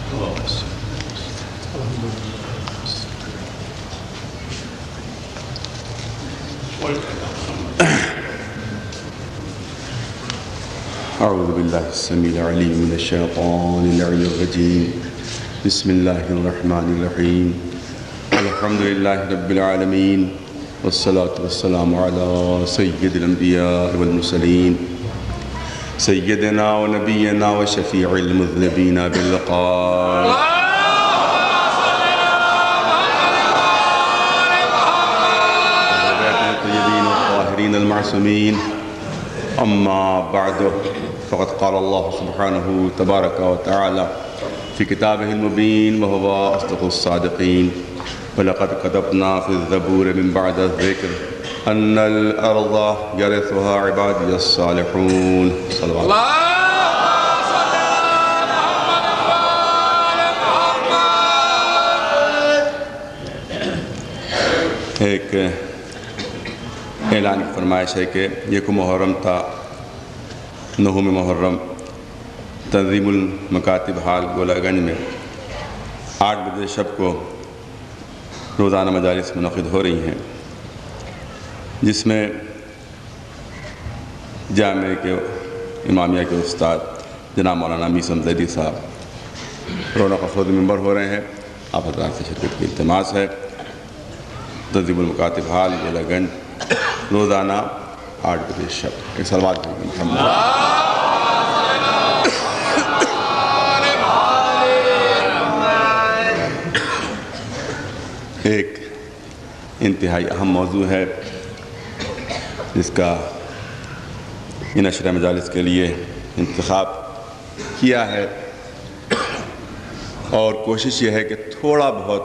اعوذ باللہ السمیع العلیم من الشیطان اللعین الرجیم بسم اللہ الرحمن الرحیم الحمد للہ رب العالمین والصلاة والسلام علی سید الانبیاء والمرسلین سیدنا و نبینا و شفیع المذنبین باللقاء الطیبین الطاہرین المعصومین اما بعد فقد قال اللہ سبحانہ تبارک و تعالی فی کتابہ المبین وہو اصدق الصادقین وَلَقَدْ كَتَبْنَا فِي الزَّبُورِ مِن بَعْدِ الذِّكْرِ أَنَّ الْأَرْضَ يَرِثُهَا عِبَادِيَ الصَّالِحُونَ صلوات ایک اعلان کی فرمائش ہے کہ یک محرم تھا، نہوم محرم تنظیم المکاتب ہال گولہ گنج میں 8 بجے شب کو روزانہ مجالس منعقد ہو رہی ہیں، جس میں جامعہ کے امامیہ کے استاد جناب مولانا میثم زیدی صاحب رونق افروز ممبر ہو رہے ہیں۔ آپ حضرات سے شرکت کی التماس ہے۔ تنظیم المکاتب ہال گولہ گنج روزانہ 8 بجے شب۔ ایک صلوات بھیجیں محمد۔ ایک انتہائی اہم موضوع ہے جس کا ان عشرہ مجالس کے لیے انتخاب کیا ہے، اور کوشش یہ ہے کہ تھوڑا بہت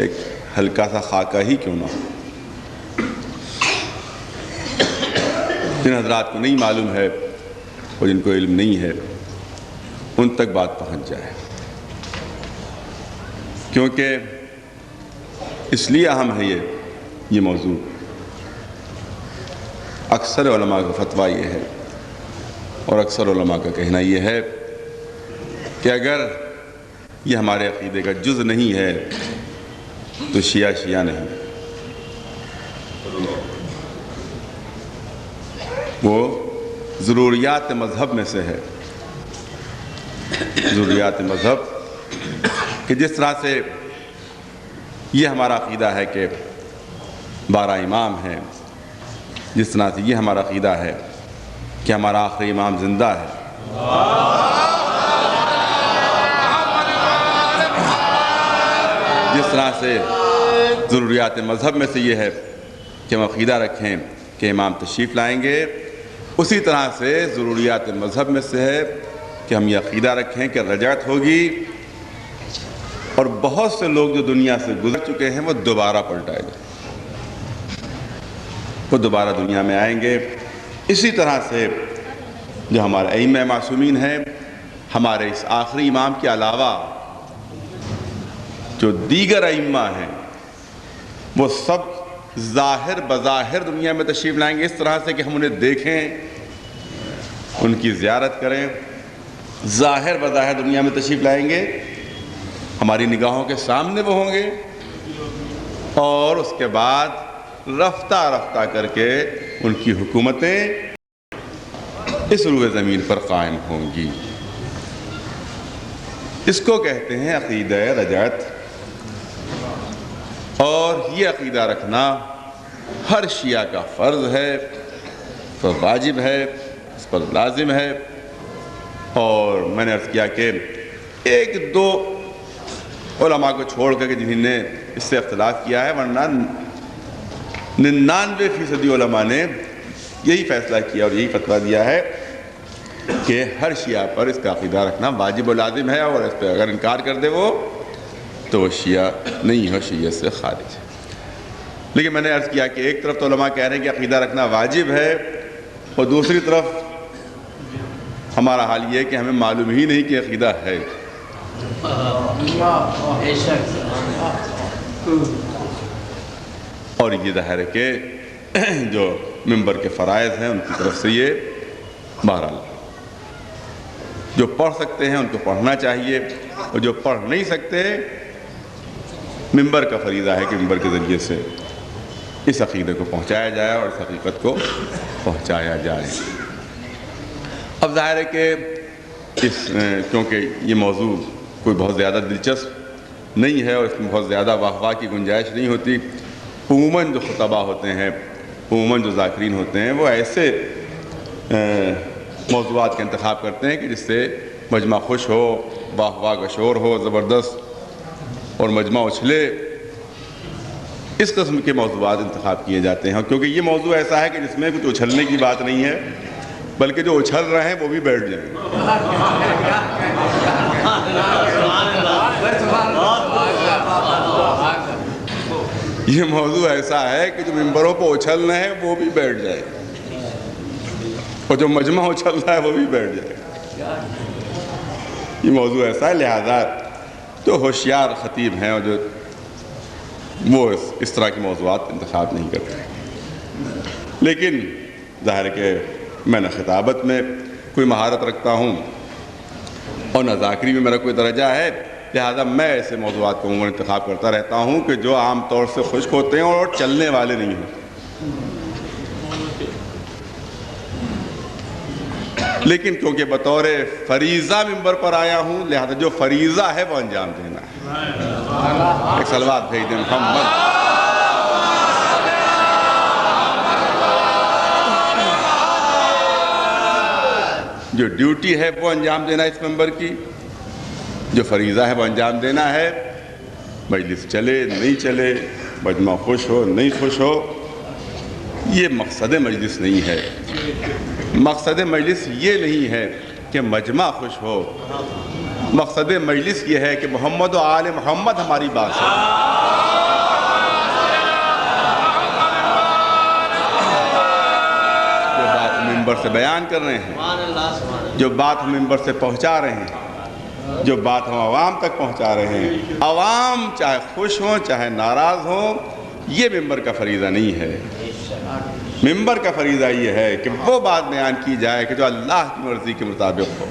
ایک ہلکا سا خاکہ ہی کیوں نہ ہو، جن حضرات کو نہیں معلوم ہے اور جن کو علم نہیں ہے ان تک بات پہنچ جائے، کیونکہ اس لیے اہم ہے یہ موضوع۔ اکثر علماء کا فتویٰ یہ ہے اور اکثر علماء کا کہنا یہ ہے کہ اگر یہ ہمارے عقیدے کا جز نہیں ہے تو شیعہ نہیں، وہ ضروریات مذہب میں سے ہے۔ ضروریات مذہب کہ جس طرح سے یہ ہمارا عقیدہ ہے کہ 12 امام ہیں، جس طرح سے یہ ہمارا عقیدہ ہے کہ ہمارا آخری امام زندہ ہے، جس طرح سے ضروریات مذہب میں سے یہ ہے کہ ہم عقیدہ رکھیں کہ امام تشریف لائیں گے، اسی طرح سے ضروریات مذہب میں سے ہے کہ ہم یہ عقیدہ رکھیں کہ رجعت ہوگی، اور بہت سے لوگ جو دنیا سے گزر چکے ہیں وہ دوبارہ پلٹ آئے گے، وہ دوبارہ دنیا میں آئیں گے۔ اسی طرح سے جو ہمارے ائمہ معصومین ہیں، ہمارے اس آخری امام کے علاوہ جو دیگر ائمہ ہیں وہ سب بظاہر دنیا میں تشریف لائیں گے، اس طرح سے کہ ہم انہیں دیکھیں، ان کی زیارت کریں، بظاہر دنیا میں تشریف لائیں گے، ہماری نگاہوں کے سامنے وہ ہوں گے، اور اس کے بعد رفتہ رفتہ کر کے ان کی حکومتیں اس روئے زمین پر قائم ہوں گی۔ اس کو کہتے ہیں عقیدہ رجعت، اور یہ عقیدہ رکھنا ہر شیعہ کا فرض ہے، اس پر واجب ہے، اس پر لازم ہے۔ اور میں نے عرض کیا کہ 1-2 علماء کو چھوڑ کر کے جنہوں نے اس سے اختلاف کیا ہے، ورنہ 99% علماء نے یہی فیصلہ کیا اور یہی فتویٰ دیا ہے کہ ہر شیعہ پر اس کا عقیدہ رکھنا واجب و لازم ہے، اور اس پہ اگر انکار کر دے وہ تو وہ شیعہ نہیں ہے، شیعہ سے خارج ہے۔ لیکن میں نے عرض کیا کہ ایک طرف تو علماء کہہ رہے ہیں کہ عقیدہ رکھنا واجب ہے، اور دوسری طرف ہمارا حال یہ ہے کہ ہمیں معلوم ہی نہیں کہ عقیدہ ہے۔ اور یہ ظاہر ہے کہ جو ممبر کے فرائض ہیں ان کی طرف سے یہ بہرحال جو پڑھ سکتے ہیں ان کو پڑھنا چاہیے، اور جو پڑھ نہیں سکتے ممبر کا فریضہ ہے کہ ممبر کے ذریعے سے اس عقیدے کو پہنچایا جائے اور اس حقیقت کو پہنچایا جائے۔ اب ظاہر ہے کہ کیونکہ یہ موضوع کوئی بہت زیادہ دلچسپ نہیں ہے اور اس میں بہت زیادہ واہ واہ کی گنجائش نہیں ہوتی، عموماً جو خطبہ ہوتے ہیں، عموماً جو ذاکرین ہوتے ہیں، وہ ایسے موضوعات کا انتخاب کرتے ہیں کہ جس سے مجمع خوش ہو، واہ واہ کا شور ہو زبردست اور مجمع اچھلے، اس قسم کے موضوعات انتخاب کیے جاتے ہیں۔ کیونکہ یہ موضوع ایسا ہے کہ جس میں کچھ اچھلنے کی بات نہیں ہے، بلکہ جو اچھل رہے ہیں وہ بھی بیٹھ جائیں۔ یہ موضوع ایسا ہے کہ جو ممبروں پہ اچھل رہے ہیں وہ بھی بیٹھ جائیں، اور جو مجمع اچھل رہا ہے وہ بھی بیٹھ جائے۔ یہ موضوع ایسا ہے، لہذا جو ہوشیار خطیب ہیں اور جو وہ اس طرح کے موضوعات انتخاب نہیں کرتے۔ لیکن ظاہر ہے کہ میں نہ خطابت میں کوئی مہارت رکھتا ہوں اور نہ ذاکری میں میرا کوئی درجہ ہے، لہذا میں ایسے موضوعات کو عموماً انتخاب کرتا رہتا ہوں کہ جو عام طور سے خشک ہوتے ہیں اور چلنے والے نہیں ہیں۔ لیکن کیونکہ بطور فریضہ ممبر پر آیا ہوں، لہذا جو فریضہ ہے وہ انجام دینا ہے۔ ایک صلوات بھیج دیں محمد۔ جو ڈیوٹی ہے وہ انجام دینا اس ممبر کی، جو فریضہ ہے وہ انجام دینا ہے۔ مجلس چلے نہیں چلے، مجمع خوش ہو نہیں خوش ہو، یہ مقصد مجلس نہیں ہے۔ مقصد مجلس یہ نہیں ہے کہ مجمع خوش ہو، مقصد مجلس یہ ہے کہ محمد و آل محمد ہماری بات ہے۔ جو بات ہم ممبر سے بیان کر رہے ہیں، جو بات ہم ممبر سے پہنچا رہے ہیں، جو بات ہم عوام تک پہنچا رہے ہیں، عوام چاہے خوش ہوں چاہے ناراض ہوں، یہ ممبر کا فریضہ نہیں ہے۔ ممبر کا فریضہ یہ ہے کہ وہ بات بیان کی جائے کہ جو اللہ کی مرضی کے مطابق ہو،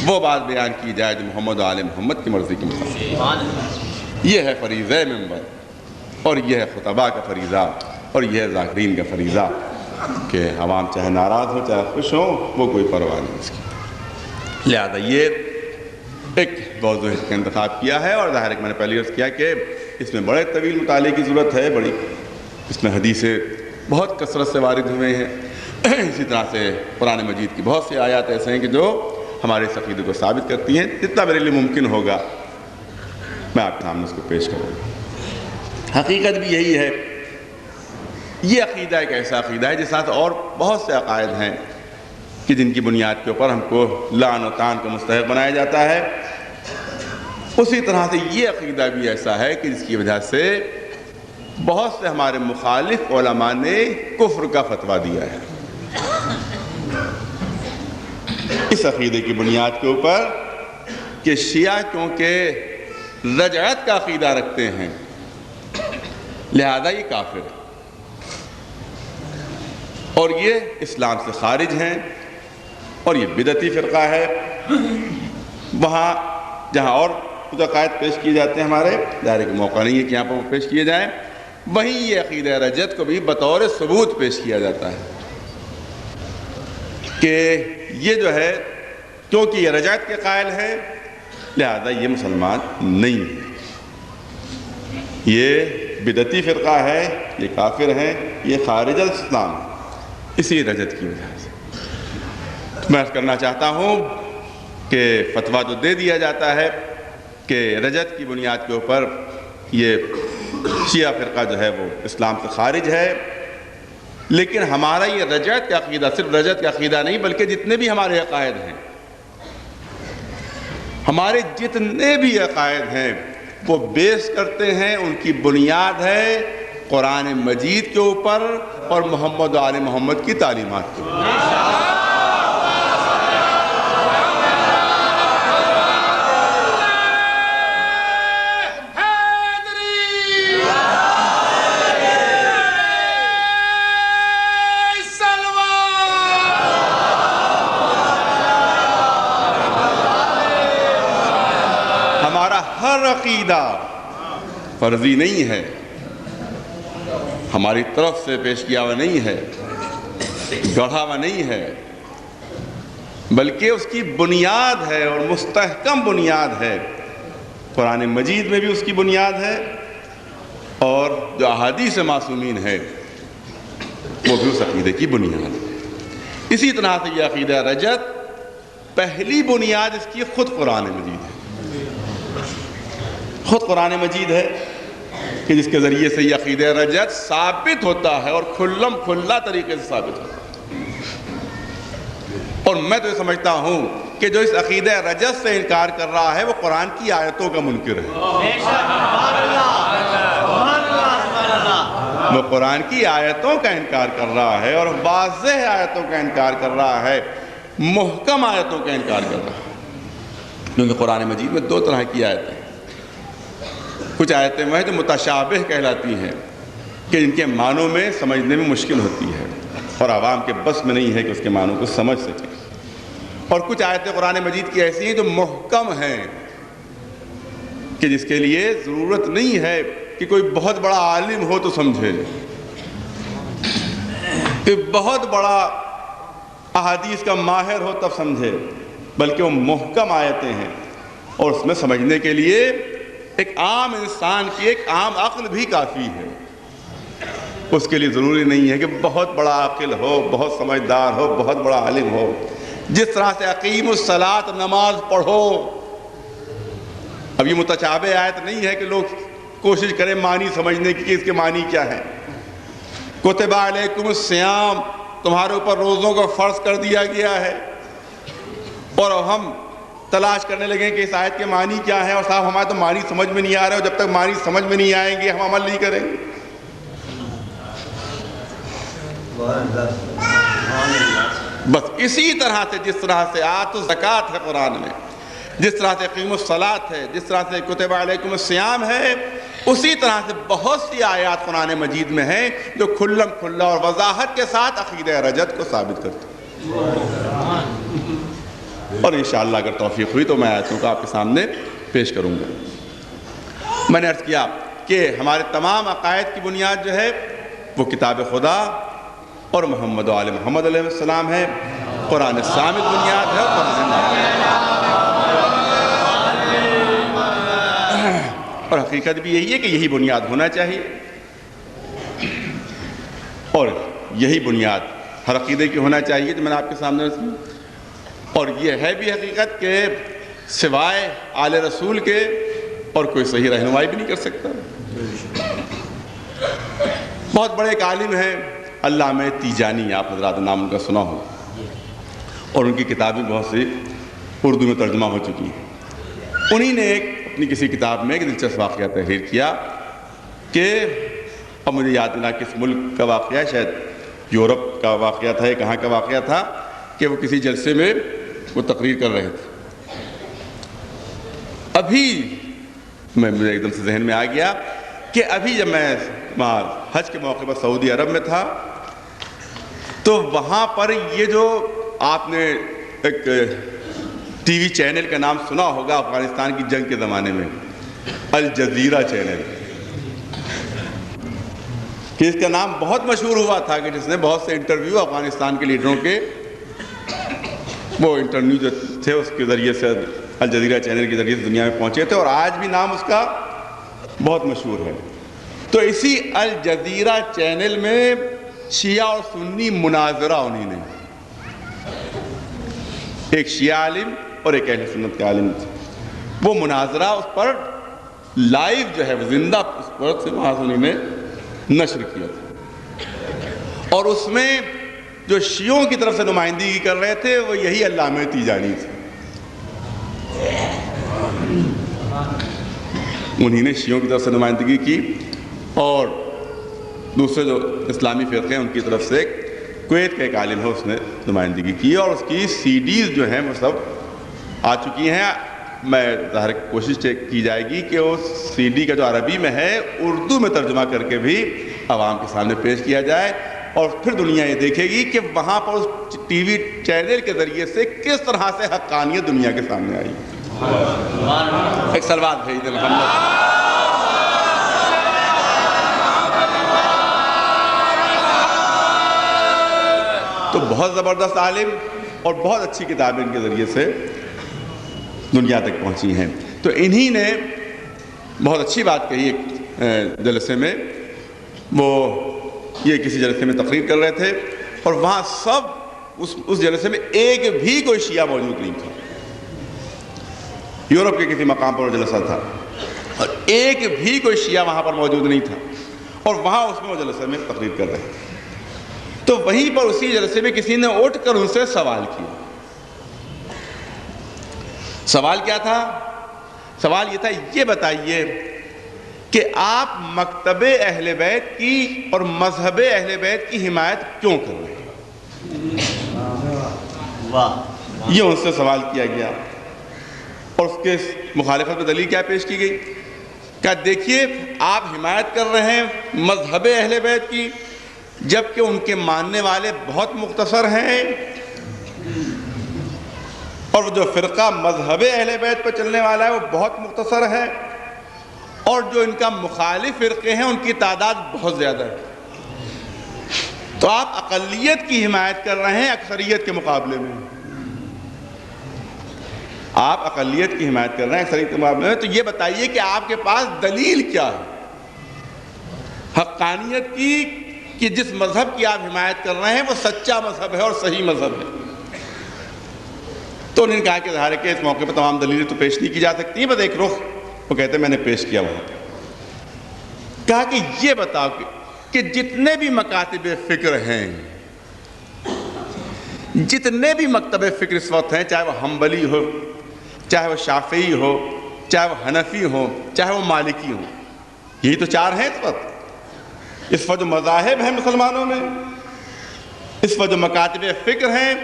وہ بات بیان کی جائے جو محمد و آل محمد کی مرضی کے مطابق۔ یہ ہے فریضہ ممبر، اور یہ ہے خطبہ کا فریضہ، اور یہ ہے ذاکرین کا فریضہ کہ عوام چاہے ناراض ہو چاہے خوش ہوں، وہ کوئی پرواہ نہیں اس کی۔ لہذا یہ ایک موضوع کا انتخاب کیا ہے، اور ظاہر ہے کہ میں نے پہلے عرض کیا کہ اس میں بڑے طویل مطالعے کی ضرورت ہے، بڑی اس میں حدیثیں بہت کثرت سے وارد ہوئے ہیں۔ اسی طرح سے قرآن مجید کی بہت سی آیات ایسے ہیں کہ جو ہمارے اس عقیدے کو ثابت کرتی ہیں۔ جتنا میرے لیے ممکن ہوگا میں آپ کے سامنے اس کو پیش کروں گا۔ حقیقت بھی یہی ہے، یہ عقیدہ ایک ایسا عقیدہ ہے جس ساتھ اور بہت سے عقائد ہیں کہ جن کی بنیاد کے اوپر ہم کو لعن و طعن کا مستحق بنایا جاتا ہے۔ اسی طرح سے یہ عقیدہ بھی ایسا ہے کہ جس کی وجہ سے بہت سے ہمارے مخالف علماء نے کفر کا فتویٰ دیا ہے۔ اس عقیدے کی بنیاد کے اوپر کہ شیعہ کیونکہ رجعت کا عقیدہ رکھتے ہیں، لہذا یہ کافر ہے اور یہ اسلام سے خارج ہیں، اور یہ بدعتی فرقہ ہے۔ وہاں جہاں اور کچھ عقائد پیش کیے جاتے ہیں ہمارے، ظاہر ہے کہ موقع نہیں ہے کہ یہاں پر وہ پیش کیے جائیں، وہیں یہ عقیدہ رجعت کو بھی بطور ثبوت پیش کیا جاتا ہے کہ یہ جو ہے کیونکہ یہ رجعت کے قائل ہے، لہذا یہ مسلمان نہیں ہے، یہ بدعتی فرقہ ہے، یہ کافر ہیں، یہ خارج الاسلام ہے، اسی رجعت کی وجہ سے۔ میں عرض کرنا چاہتا ہوں کہ فتویٰ جو دے دیا جاتا ہے کہ رجعت کی بنیاد کے اوپر یہ شیعہ فرقہ جو ہے وہ اسلام سے خارج ہے، لیکن ہمارا یہ رجعت کا عقیدہ صرف رجعت کا عقیدہ نہیں بلکہ جتنے بھی ہمارے عقائد ہیں، ہمارے جتنے بھی عقائد ہیں وہ بیس کرتے ہیں، ان کی بنیاد ہے قرآن مجید کے اوپر اور محمد و آل محمد کی تعلیمات کے اوپر۔ ہمارا ہر عقیدہ فرضی نہیں ہے، ہماری طرف سے پیش کیا ہوا نہیں ہے، گڑھا ہوا نہیں ہے، بلکہ اس کی بنیاد ہے اور مستحکم بنیاد ہے۔ قرآن مجید میں بھی اس کی بنیاد ہے، اور جو احادیث معصومین ہے وہ بھی اس عقیدے کی بنیاد ہے۔ اسی طرح سے یہ عقیدہ رجعت، پہلی بنیاد اس کی خود قرآن مجید ہے، خود قرآن مجید ہے کہ جس کے ذریعے سے یہ عقیدہ رجعت ثابت ہوتا ہے اور کھلم کھلا طریقے سے ثابت ہوتا ہے۔ اور میں تو یہ سمجھتا ہوں کہ جو اس عقیدہ رجعت سے انکار کر رہا ہے وہ قرآن کی آیتوں کا منکر ہے، وہ قرآن کی آیتوں کا انکار کر رہا ہے، اور واضح آیتوں کا انکار کر رہا ہے، محکم آیتوں کا انکار کر رہا ہے۔ کیونکہ قرآن مجید میں دو طرح کی آیتیں ہیں، کچھ آیتیں وہ ہیں جو متشابہ کہلاتی ہیں کہ جن کے معنوں میں سمجھنے میں مشکل ہوتی ہے اور عوام کے بس میں نہیں ہے کہ اس کے معنوں کو سمجھ سکے، اور کچھ آیتیں قرآن مجید کی ایسی ہیں جو محکم ہیں کہ جس کے لیے ضرورت نہیں ہے کہ کوئی بہت بڑا عالم ہو تو سمجھے، کہ بہت بڑا احادیث کا ماہر ہو تب سمجھے، بلکہ وہ محکم آیتیں ہیں، اور اس میں سمجھنے کے لیے ایک عام انسان کی ایک عام عقل بھی کافی ہے۔ اس کے لیے ضروری نہیں ہے کہ بہت بڑا عاقل ہو، بہت سمجھدار ہو، بہت بڑا عالم ہو۔ جس طرح سے اقیم الصلاۃ، نماز پڑھو، اب یہ متشابہ آیت نہیں ہے کہ لوگ کوشش کریں معنی سمجھنے کی کہ اس کے معنی کیا ہے۔ کتب علیکم الصیام، تمہارے اوپر روزوں کو فرض کر دیا گیا ہے، اور ہم تلاش کرنے لگیں کہ اس آیت کے معنی کیا ہے، اور صاحب ہمارے تو معنی سمجھ میں نہیں آ رہے، اور جب تک معنی سمجھ میں نہیں آئیں گے ہم عمل نہیں کریں گے۔ بس اسی طرح سے جس طرح سے آت الزکوٰۃ ہے قرآن میں، جس طرح سے اقیم الصلاۃ ہے، جس طرح سے کتب علیکم الصیام ہے، اسی طرح سے بہت سی آیات قرآن مجید میں ہیں جو کھلم کھلا اور وضاحت کے ساتھ عقیدہ رجعت کو ثابت کرتے ہیں۔ اور انشاءاللہ اگر توفیق ہوئی تو میں آیتوں کا آپ کے سامنے پیش کروں گا۔ میں نے عرض کیا کہ ہمارے تمام عقائد کی بنیاد جو ہے وہ کتاب خدا اور محمد و آل محمد علیہ السلام ہے، قرآن صامت بنیاد ہے، قرآن اور حقیقت بھی یہی ہے کہ یہی بنیاد ہونا چاہیے، اور یہی بنیاد ہر عقیدے کی ہونا چاہیے جو میں نے آپ کے سامنے رکھی۔ اور یہ ہے بھی حقیقت کہ سوائے آل رسول کے اور کوئی صحیح رہنمائی بھی نہیں کر سکتا۔ بہت بڑے ایک عالم ہیں علامہ تیجانی، آپ حضرات نام ان کا سنا ہو، اور ان کی کتابیں بہت سی اردو میں ترجمہ ہو چکی ہیں۔ انہی نے ایک اپنی کسی کتاب میں ایک دلچسپ واقعہ تحریر کیا کہ اب مجھے یاد نہ کس ملک کا واقعہ ہے، شاید یورپ کا واقعہ تھا یا کہاں کا واقعہ تھا، کہ وہ کسی جلسے میں وہ تقریر کر رہے تھے۔ ابھی مجھے ایک دم سے ذہن میں آ گیا کہ ابھی جب میں وہاں حج کے موقع پر سعودی عرب میں تھا تو وہاں پر یہ جو آپ نے ایک ٹی وی چینل کا نام سنا ہوگا افغانستان کی جنگ کے زمانے میں، الجزیرہ چینل، کہ اس کا نام بہت مشہور ہوا تھا کہ جس نے بہت سے انٹرویو افغانستان کے لیڈروں کے وہ انٹرویو جو تھے اس کے ذریعے سے الجزیرہ چینل کے ذریعے سے دنیا میں پہنچے تھے، اور آج بھی نام اس کا بہت مشہور ہے۔ تو اسی الجزیرہ چینل میں شیعہ اور سنی مناظرہ انہی نے، ایک شیعہ عالم اور ایک اہل سنت کے عالم تھے، وہ مناظرہ اس پر لائیو جو ہے وہ زندہ اس پر سے وہاں سے انہی نے نشر کیا تھا، اور اس میں جو شیعوں کی طرف سے نمائندگی کر رہے تھے وہ یہی علامہ تیجانی تھے۔ انہی نے شیعوں کی طرف سے نمائندگی کی، اور دوسرے جو اسلامی فرقے ہیں ان کی طرف سے کویت کا ایک عالم ہے اس نے نمائندگی کی، اور اس کی سی ڈیز جو ہیں وہ سب آ چکی ہیں۔ میں ظاہر کوشش کی جائے گی کہ اس سی ڈی کا جو عربی میں ہے اردو میں ترجمہ کر کے بھی عوام کے سامنے پیش کیا جائے، اور پھر دنیا یہ دیکھے گی کہ وہاں پر اس ٹی وی چینل کے ذریعے سے کس طرح سے حقانیت دنیا کے سامنے آئی۔ ایک سلوات بھیج دیں محمد. تو بہت زبردست عالم اور بہت اچھی کتابیں ان کے ذریعے سے دنیا تک پہنچی ہیں. تو انہی نے بہت اچھی بات کہی ایک جلسے میں. وہ یہ کسی جلسے میں تقریر کر رہے تھے اور وہاں سب اس جلسے میں ایک بھی کوئی شیعہ موجود نہیں تھا. یورپ کے کسی مقام پر جلسہ تھا اور ایک بھی کوئی شیعہ وہاں پر موجود نہیں تھا اور وہاں اس میں وہ جلسے میں تقریر کر رہے تھے. تو وہیں پر اسی جلسے میں کسی نے اٹھ کر ان سے سوال کیا. سوال کیا تھا؟ سوال یہ تھا، یہ بتائیے کہ آپ مکتب اہل بیت کی اور مذہب اہل بیت کی حمایت کیوں کر رہے ہیں؟ یہ ان سے سوال کیا گیا اور اس کے مخالفت میں دلیل کیا پیش کی گئی؟ کہ دیکھیے آپ حمایت کر رہے ہیں مذہب اہل بیت کی جبکہ ان کے ماننے والے بہت مختصر ہیں، اور جو فرقہ مذہب اہل بیت پر چلنے والا ہے وہ بہت مختصر ہے، اور جو ان کا مخالف فرقے ہیں ان کی تعداد بہت زیادہ ہے. تو آپ اقلیت کی حمایت کر رہے ہیں اکثریت کے مقابلے میں. آپ اقلیت کی حمایت کر رہے ہیں اکثریت کے مقابلے میں. تو یہ بتائیے کہ آپ کے پاس دلیل کیا ہے حقانیت کی کہ جس مذہب کی آپ حمایت کر رہے ہیں وہ سچا مذہب ہے اور صحیح مذہب ہے؟ تو انہوں نے کہا کہ ظاہر ہے کہ اس موقع پر تمام دلیلیں تو پیش نہیں کی جا سکتی، بس ایک رخ وہ کہتے ہیں میں نے پیش کیا وہاں پہ. کہا کہ یہ بتاؤ کہ جتنے بھی مکاتب فکر ہیں، جتنے بھی مکتب فکر اس وقت ہیں، چاہے وہ حنبلی ہو، چاہے وہ شافعی ہو، چاہے وہ حنفی ہو، چاہے وہ مالکی ہو، یہی تو چار ہیں اس وقت. اس وقت جو مذاہب ہیں مسلمانوں میں، اس وقت جو مکاتب فکر ہیں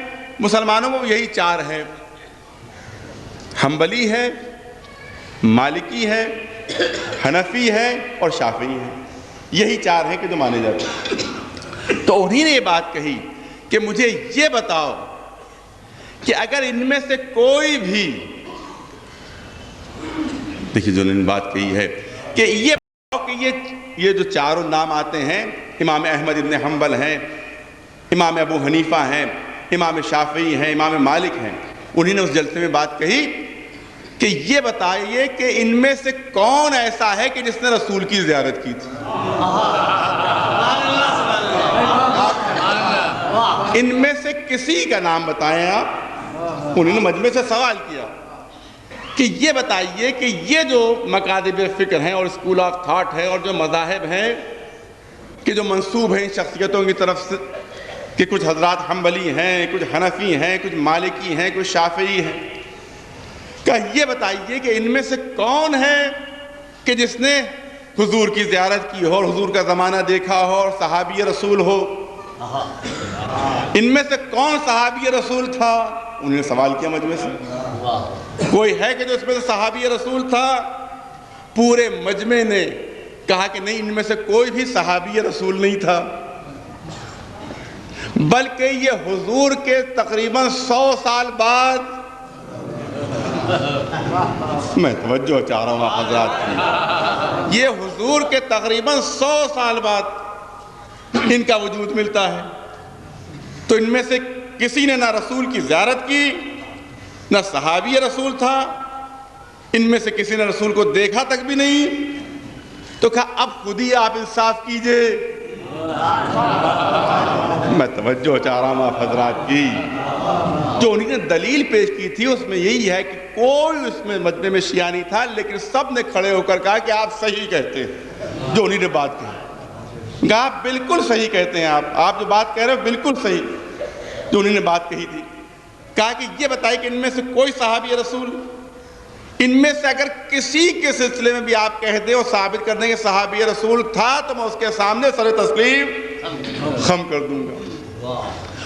مسلمانوں میں، یہی چار ہیں. حنبلی ہے، مالکی ہے، حنفی ہے اور شافعی ہے. یہی چار ہیں کہ جو مانے جاتے ہیں. تو انہی نے یہ بات کہی کہ مجھے یہ بتاؤ کہ اگر ان میں سے کوئی بھی، دیکھیے جو انہوں نے بات کہی ہے کہ یہ بتاؤ کہ یہ جو چاروں نام آتے ہیں، امام احمد ابن حنبل ہیں، امام ابو حنیفہ ہیں، امام شافعی ہیں، امام مالک ہیں، انہی نے اس جلسے میں بات کہی کہ یہ بتائیے کہ ان میں سے کون ایسا ہے کہ جس نے رسول کی زیارت کی تھی؟ ان میں سے کسی کا نام بتائیں آپ. انہوں نے مجمع سے سوال کیا کہ یہ بتائیے کہ یہ جو مکاتب فکر ہیں اور اسکول آف تھاٹ ہے اور جو مذاہب ہیں کہ جو منسوب ہیں شخصیتوں کی طرف سے کہ کچھ حضرات حنبلی ہیں، کچھ حنفی ہیں، کچھ مالکی ہیں، کچھ شافعی ہیں، کہ یہ بتائیے کہ ان میں سے کون ہے کہ جس نے حضور کی زیارت کی ہو اور حضور کا زمانہ دیکھا ہو اور صحابی رسول ہو؟ ان میں سے کون صحابی رسول تھا؟ انہوں نے سوال کیا مجمع سے. کوئی ہے کہ جو اس میں سے صحابی رسول تھا؟ پورے مجمع نے کہا کہ نہیں، ان میں سے کوئی بھی صحابی رسول نہیں تھا، بلکہ یہ حضور کے تقریباً 100 سال بعد، میں توجہ چاہ رہا ہوں آپ حضرات کی، یہ حضور کے تقریباً 100 سال بعد ان کا وجود ملتا ہے. تو ان میں سے کسی نے نہ رسول کی زیارت کی، نہ صحابی رسول تھا، ان میں سے کسی نے رسول کو دیکھا تک بھی نہیں. تو کہا اب خود ہی آپ انصاف کیجئے. میں توجہ چاہ رہا ہوں آپ حضرات کی. جو انہوں نے دلیل پیش کی تھی اس میں یہی ہے کہ کوئی اس میں مجمع میں شیعہ نہیں تھا، لیکن سب نے کھڑے ہو کر کہا کہ آپ صحیح کہتے ہیں جو انہوں نے بات کہی. کہا آپ بالکل صحیح کہتے ہیں، آپ جو بات کہہ رہے ہو بالکل صحیح جو انہوں نے بات کہی تھی. کہا کہ یہ بتائیے کہ ان میں سے کوئی صحابی رسول، ان میں سے اگر کسی کے سلسلے میں بھی آپ کہہ دیں اور ثابت کر دیں کہ صحابی رسول تھا تو میں اس کے سامنے سر تسلیم خم کر دوں گا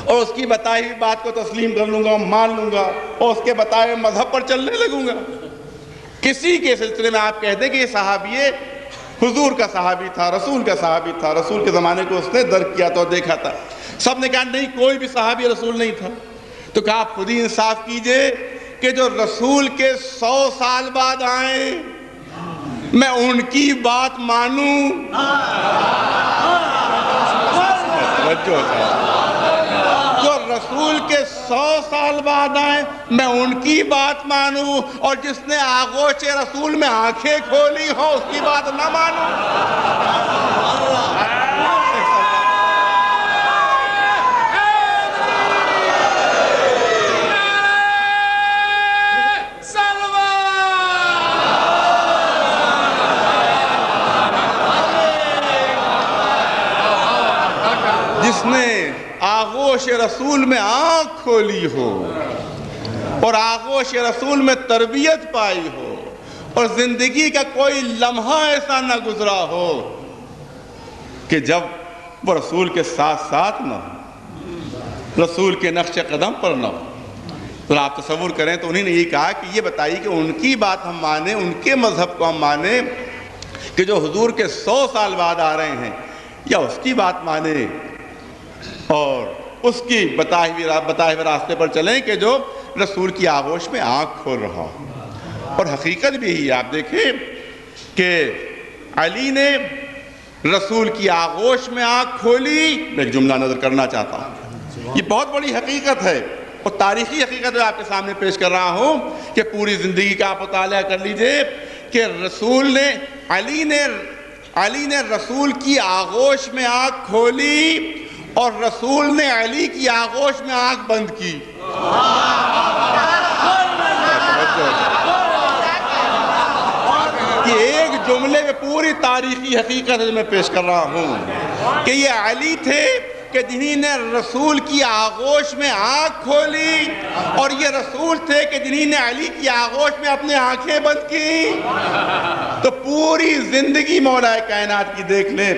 اور اس کی بتائی ہوئی بات کو تسلیم کر لوں گا اور مان لوں گا اور اس کے بتائے ہوئے مذہب پر چلنے لگوں گا. کسی کے سلسلے میں آپ کہہ دیں کہ یہ صحابی حضور کا صحابی تھا، رسول کا صحابی تھا، رسول کے زمانے کو اس نے درک کیا تھا اور دیکھا تھا. سب نے کہا نہیں، کوئی بھی صحابی رسول نہیں تھا. تو کہا آپ خود ہی انصاف کیجئے کہ جو رسول کے 100 سال بعد آئیں میں ان کی بات مانوں؟ جو رسول کے 100 سال بعد آئیں میں ان کی بات مانوں، اور جس نے آغوش رسول میں آنکھیں کھولی ہو اس کی بات نہ مانوں؟ جس نے آغوش رسول میں آنکھ کھولی ہو اور آغوش رسول میں تربیت پائی ہو اور زندگی کا کوئی لمحہ ایسا نہ گزرا ہو کہ جب وہ رسول کے ساتھ ساتھ نہ ہو، رسول کے نقش قدم پر نہ ہو، تو آپ تصور کریں تو انہیں نے یہ کہا کہ یہ بتائیے کہ ان کی بات ہم مانیں، ان کے مذہب کو ہم مانیں کہ جو حضور کے 100 سال بعد آ رہے ہیں، یا اس کی بات مانیں اور اس کی بتائے ہوئے راستے پر چلیں کہ جو رسول کی آغوش میں آنکھ کھول رہا ہو؟ اور حقیقت بھی ہے، آپ دیکھیں کہ علی نے رسول کی آغوش میں آنکھ کھولی۔ میں ایک جملہ نظر کرنا چاہتا ہوں، یہ بہت بڑی حقیقت ہے اور تاریخی حقیقت میں آپ کے سامنے پیش کر رہا ہوں کہ پوری زندگی کا آپ مطالعہ کر لیجئے کہ علی نے رسول کی آغوش میں آنکھ کھولی اور رسول نے علی کی آغوش میں آنکھ بند کی۔ یہ ایک جملے میں پوری تاریخی حقیقت میں پیش کر رہا ہوں کہ یہ علی تھے کہ جنہیں نے رسول کی آغوش میں آنکھ کھولی، اور یہ رسول تھے کہ جنہیں نے علی کی آغوش میں اپنے آنکھیں بند کی۔ تو پوری زندگی مولا کائنات کی دیکھ لیں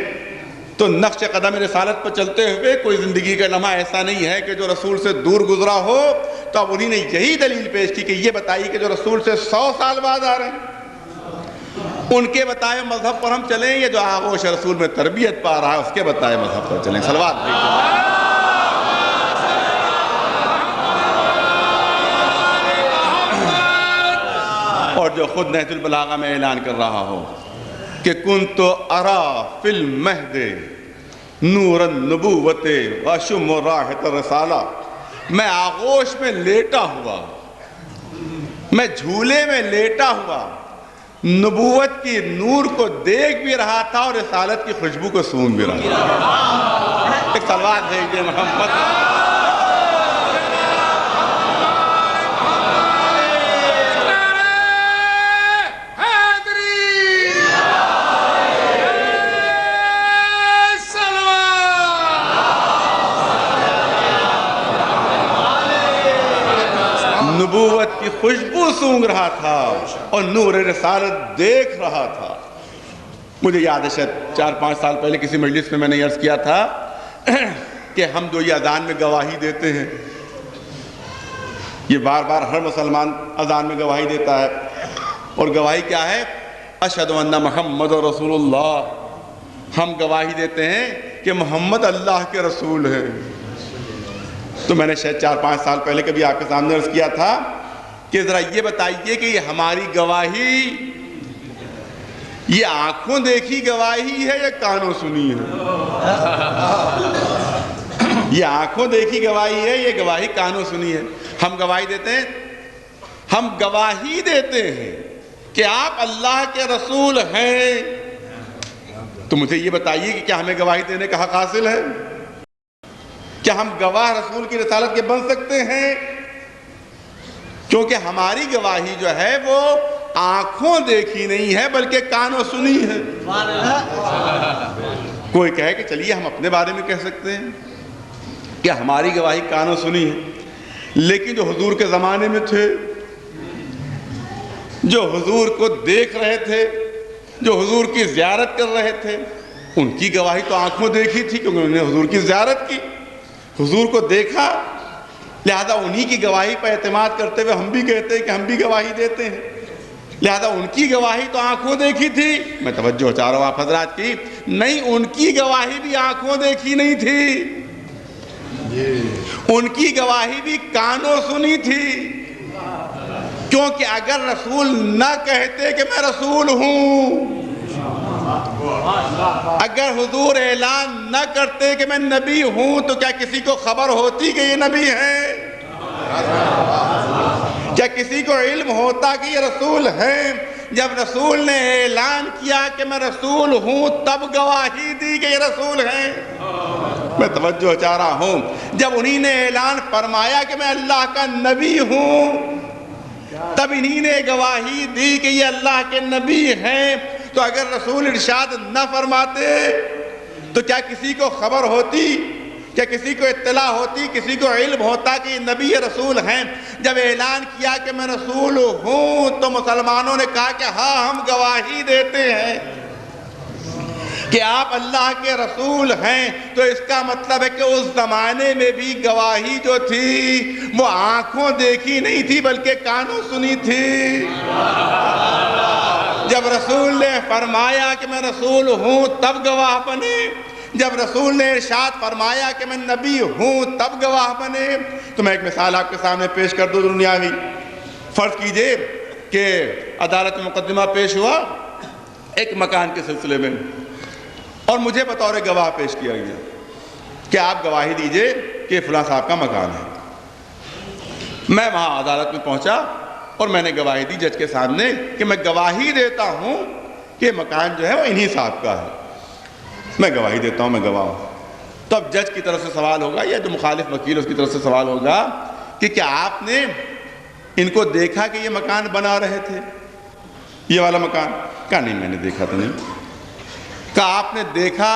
تو نقش قدم رسالت پر چلتے ہوئے کوئی زندگی کا لمحہ ایسا نہیں ہے کہ جو رسول سے دور گزرا ہو۔ تو اب انہی نے یہی دلیل پیش کی کہ یہ بتائیے کہ جو رسول سے 100 سال بعد آ رہے ہیں ان کے بتائے مذہب پر ہم چلیں، یا جو آغوش رسول میں تربیت پا رہا ہے اس کے بتائے مذہب پر چلیں؟ صلوات بھیجیں۔ اور جو خود نہج البلاغہ میں اعلان کر رہا ہو کہ کنت ارا فی المہد نور النبوت واشم راحت الرسالہ، میں آغوش میں لیٹا ہوا، میں جھولے میں لیٹا ہوا نبوت کی نور کو دیکھ بھی رہا تھا اور رسالت کی خوشبو کو سونگ بھی رہا تھا۔ ایک صلوات بھیجئے محمد۔ نبوت کی خوشبو سونگ رہا تھا اور نور رسالت دیکھ رہا تھا۔ مجھے یاد ہے شاید 4-5 سال پہلے کسی مجلس میں نے عرض کیا تھا کہ ہم جو یہ اذان میں گواہی دیتے ہیں، یہ بار بار ہر مسلمان اذان میں گواہی دیتا ہے، اور گواہی کیا ہے؟ اشہد ان محمد رسول اللہ۔ ہم گواہی دیتے ہیں کہ محمد اللہ کے رسول ہیں۔ تو میں نے شاید 4-5 سال پہلے کبھی آپ کے سامنے عرض کیا تھا کہ ذرا یہ بتائیے کہ یہ ہماری گواہی یہ آنکھوں دیکھی گواہی ہے یا کانوں سنی ہے؟ یہ آنکھوں دیکھی گواہی ہے، یہ گواہی کانوں سنی ہے؟ ہم گواہی دیتے ہیں، ہم گواہی دیتے ہیں کہ آپ اللہ کے رسول ہیں۔ تو مجھے یہ بتائیے کہ کیا ہمیں گواہی دینے کا حق حاصل ہے؟ کیا ہم گواہ رسول کی رسالت کے بن سکتے ہیں؟ کیونکہ ہماری گواہی جو ہے وہ آنکھوں دیکھی نہیں ہے بلکہ کانوں سنی ہے۔ کوئی کہے کہ چلیے ہم اپنے بارے میں کہہ سکتے ہیں کہ ہماری گواہی کانوں سنی ہے، لیکن جو حضور کے زمانے میں تھے، جو حضور کو دیکھ رہے تھے، جو حضور کی زیارت کر رہے تھے، ان کی گواہی تو آنکھوں دیکھی تھی کیونکہ انہوں نے حضور کی زیارت کی، حضور کو دیکھا، لہذا انہی کی گواہی پر اعتماد کرتے ہوئے ہم بھی کہتے ہیں کہ ہم بھی گواہی دیتے ہیں۔ لہذا ان کی گواہی تو آنکھوں دیکھی تھی، میں توجہ چاہ رہا ہوں آپ حضرات کی، نہیں، ان کی گواہی بھی آنکھوں دیکھی نہیں تھی، ان کی گواہی بھی کانوں سنی تھی۔ کیونکہ اگر رسول نہ کہتے کہ میں رسول ہوں، اگر حضور اعلان نہ کرتے کہ میں نبی ہوں، تو کیا کسی کو خبر ہوتی کہ یہ نبی ہے؟ کیا کسی کو علم ہوتا کہ یہ رسول ہیں؟ جب رسول نے اعلان کیا کہ میں رسول ہوں، تب گواہی دی کہ یہ رسول ہیں۔ میں توجہ چاہ رہا ہوں، جب انہی نے اعلان فرمایا کہ میں اللہ کا نبی ہوں، تب انہی نے گواہی دی کہ یہ اللہ کے نبی ہیں۔ تو اگر رسول ارشاد نہ فرماتے تو کیا کسی کو خبر ہوتی، کیا کسی کو اطلاع ہوتی، کسی کو علم ہوتا کہ یہ نبی رسول ہیں؟ جب اعلان کیا کہ میں رسول ہوں تو مسلمانوں نے کہا کہ ہاں ہم گواہی دیتے ہیں کہ آپ اللہ کے رسول ہیں۔ تو اس کا مطلب ہے کہ اس زمانے میں بھی گواہی جو تھی وہ آنکھوں دیکھی نہیں تھی بلکہ کانوں سنی تھی۔ جب رسول نے فرمایا کہ میں رسول ہوں تب گواہ بنے، جب رسول نے ارشاد فرمایا کہ میں نبی ہوں تب گواہ بنے۔ تو میں ایک مثال آپ کے سامنے پیش کر دوں دنیاوی۔ فرض کیجئے کہ عدالت میں مقدمہ پیش ہوا ایک مکان کے سلسلے میں، اور مجھے بطور گواہ پیش کیا گیا کہ آپ گواہی دیجئے کہ فلاں صاحب کا مکان ہے۔ میں وہاں عدالت میں پہنچا اور میں نے گواہی دی جج کے سامنے کہ میں گواہی دیتا ہوں کہ مکان جو ہے وہ انہی صاحب کا ہے، میں گواہی دیتا ہوں، میں گواہ ہوں۔ تو اب جج کی طرف سے سوال ہوگا یا جو مخالف وکیل اس کی طرف سے سوال ہوگا کہ کیا آپ نے ان کو دیکھا کہ یہ مکان بنا رہے تھے، یہ والا مکان؟ کہا نہیں میں نے دیکھا تو نہیں۔ کہا آپ نے دیکھا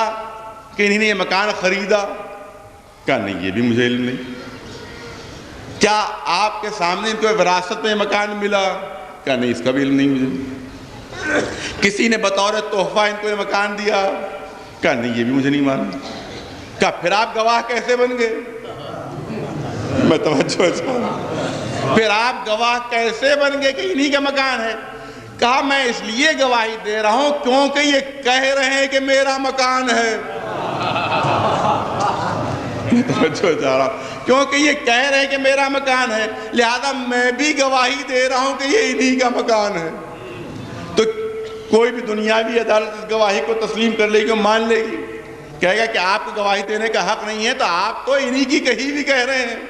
کہ انہی نے یہ مکان خریدا؟ کہا نہیں یہ بھی مجھے علم نہیں۔ کیا آپ کے سامنے ان کو وراثت میں یہ مکان ملا؟ کہا نہیں اس کا بھی علم نہیں مجھے۔ کسی نے بطور تحفہ ان کو یہ مکان دیا؟ کہا نہیں یہ بھی مجھے نہیں معلوم۔ کہا پھر آپ گواہ کیسے بن گئے؟ میں توجہ چاہوں، پھر آپ گواہ کیسے بن گئے کہ انہی کا مکان ہے؟ کہا میں اس لیے گواہی دے رہا ہوں کیونکہ یہ کہہ رہے ہیں کہ میرا مکان ہے۔ میں توجہ چاہ رہا ہوں، کیونکہ یہ کہہ رہے ہیں کہ میرا مکان ہے، لہذا میں بھی گواہی دے رہا ہوں کہ یہ انہی کا مکان ہے۔ تو کوئی بھی دنیاوی عدالت اس گواہی کو تسلیم کر لے گی، مان لے گی، کہے گا کہ آپ کو گواہی دینے کا حق نہیں ہے، تو آپ تو انہی کی کہی بھی کہہ رہے ہیں،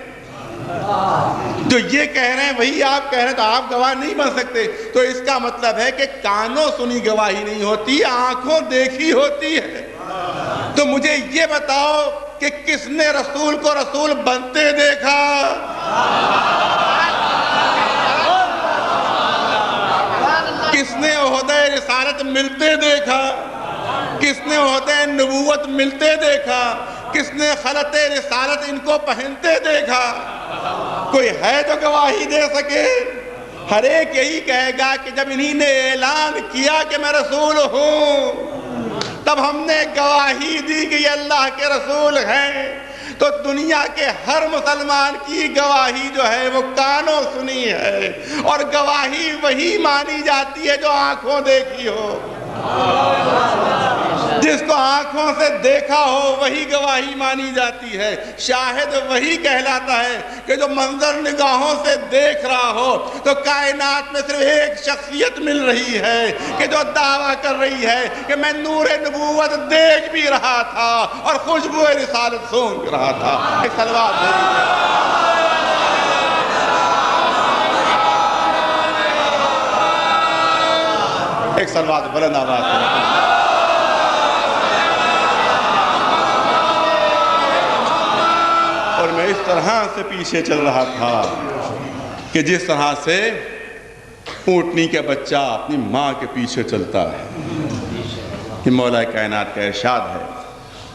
جو یہ کہہ رہے ہیں وہی آپ کہہ رہے ہیں، تو آپ گواہ نہیں بن سکتے۔ تو اس کا مطلب ہے کہ کانوں سنی گواہی نہیں ہوتی، آنکھوں دیکھی ہوتی ہے۔ تو مجھے یہ بتاؤ کہ کس نے رسول کو رسول بنتے دیکھا؟ کس نے عہدہ رسالت ملتے دیکھا؟ کس نے عہدہ نبوت ملتے دیکھا؟ کس نے خلعت رسالت ان کو پہنتے دیکھا؟ کوئی ہے جو گواہی دے سکے؟ ہر ایک یہی کہے گا کہ جب انہی نے اعلان کیا کہ میں رسول ہوں تب ہم نے گواہی دی کہ یہ اللہ کے رسول ہیں۔ تو دنیا کے ہر مسلمان کی گواہی جو ہے وہ کانوں سنی ہے، اور گواہی وہی مانی جاتی ہے جو آنکھوں دیکھی ہو۔ جس کو آنکھوں سے دیکھا ہو وہی گواہی مانی جاتی ہے۔ شاہد وہی کہلاتا ہے کہ جو منظر نگاہوں سے دیکھ رہا ہو۔ تو کائنات میں صرف ایک شخصیت مل رہی ہے کہ جو دعویٰ کر رہی ہے کہ میں نور نبوت دیکھ بھی رہا تھا اور خوشبو رسالت سونگ رہا تھا۔ ایک صلوات ایک صلوات بلند آواز ہے۔ اور میں اس طرح سے پیچھے چل رہا تھا کہ جس طرح سے اونٹنی کا بچہ اپنی ماں کے پیچھے چلتا ہے۔ یہ مولا کائنات کا ارشاد ہے۔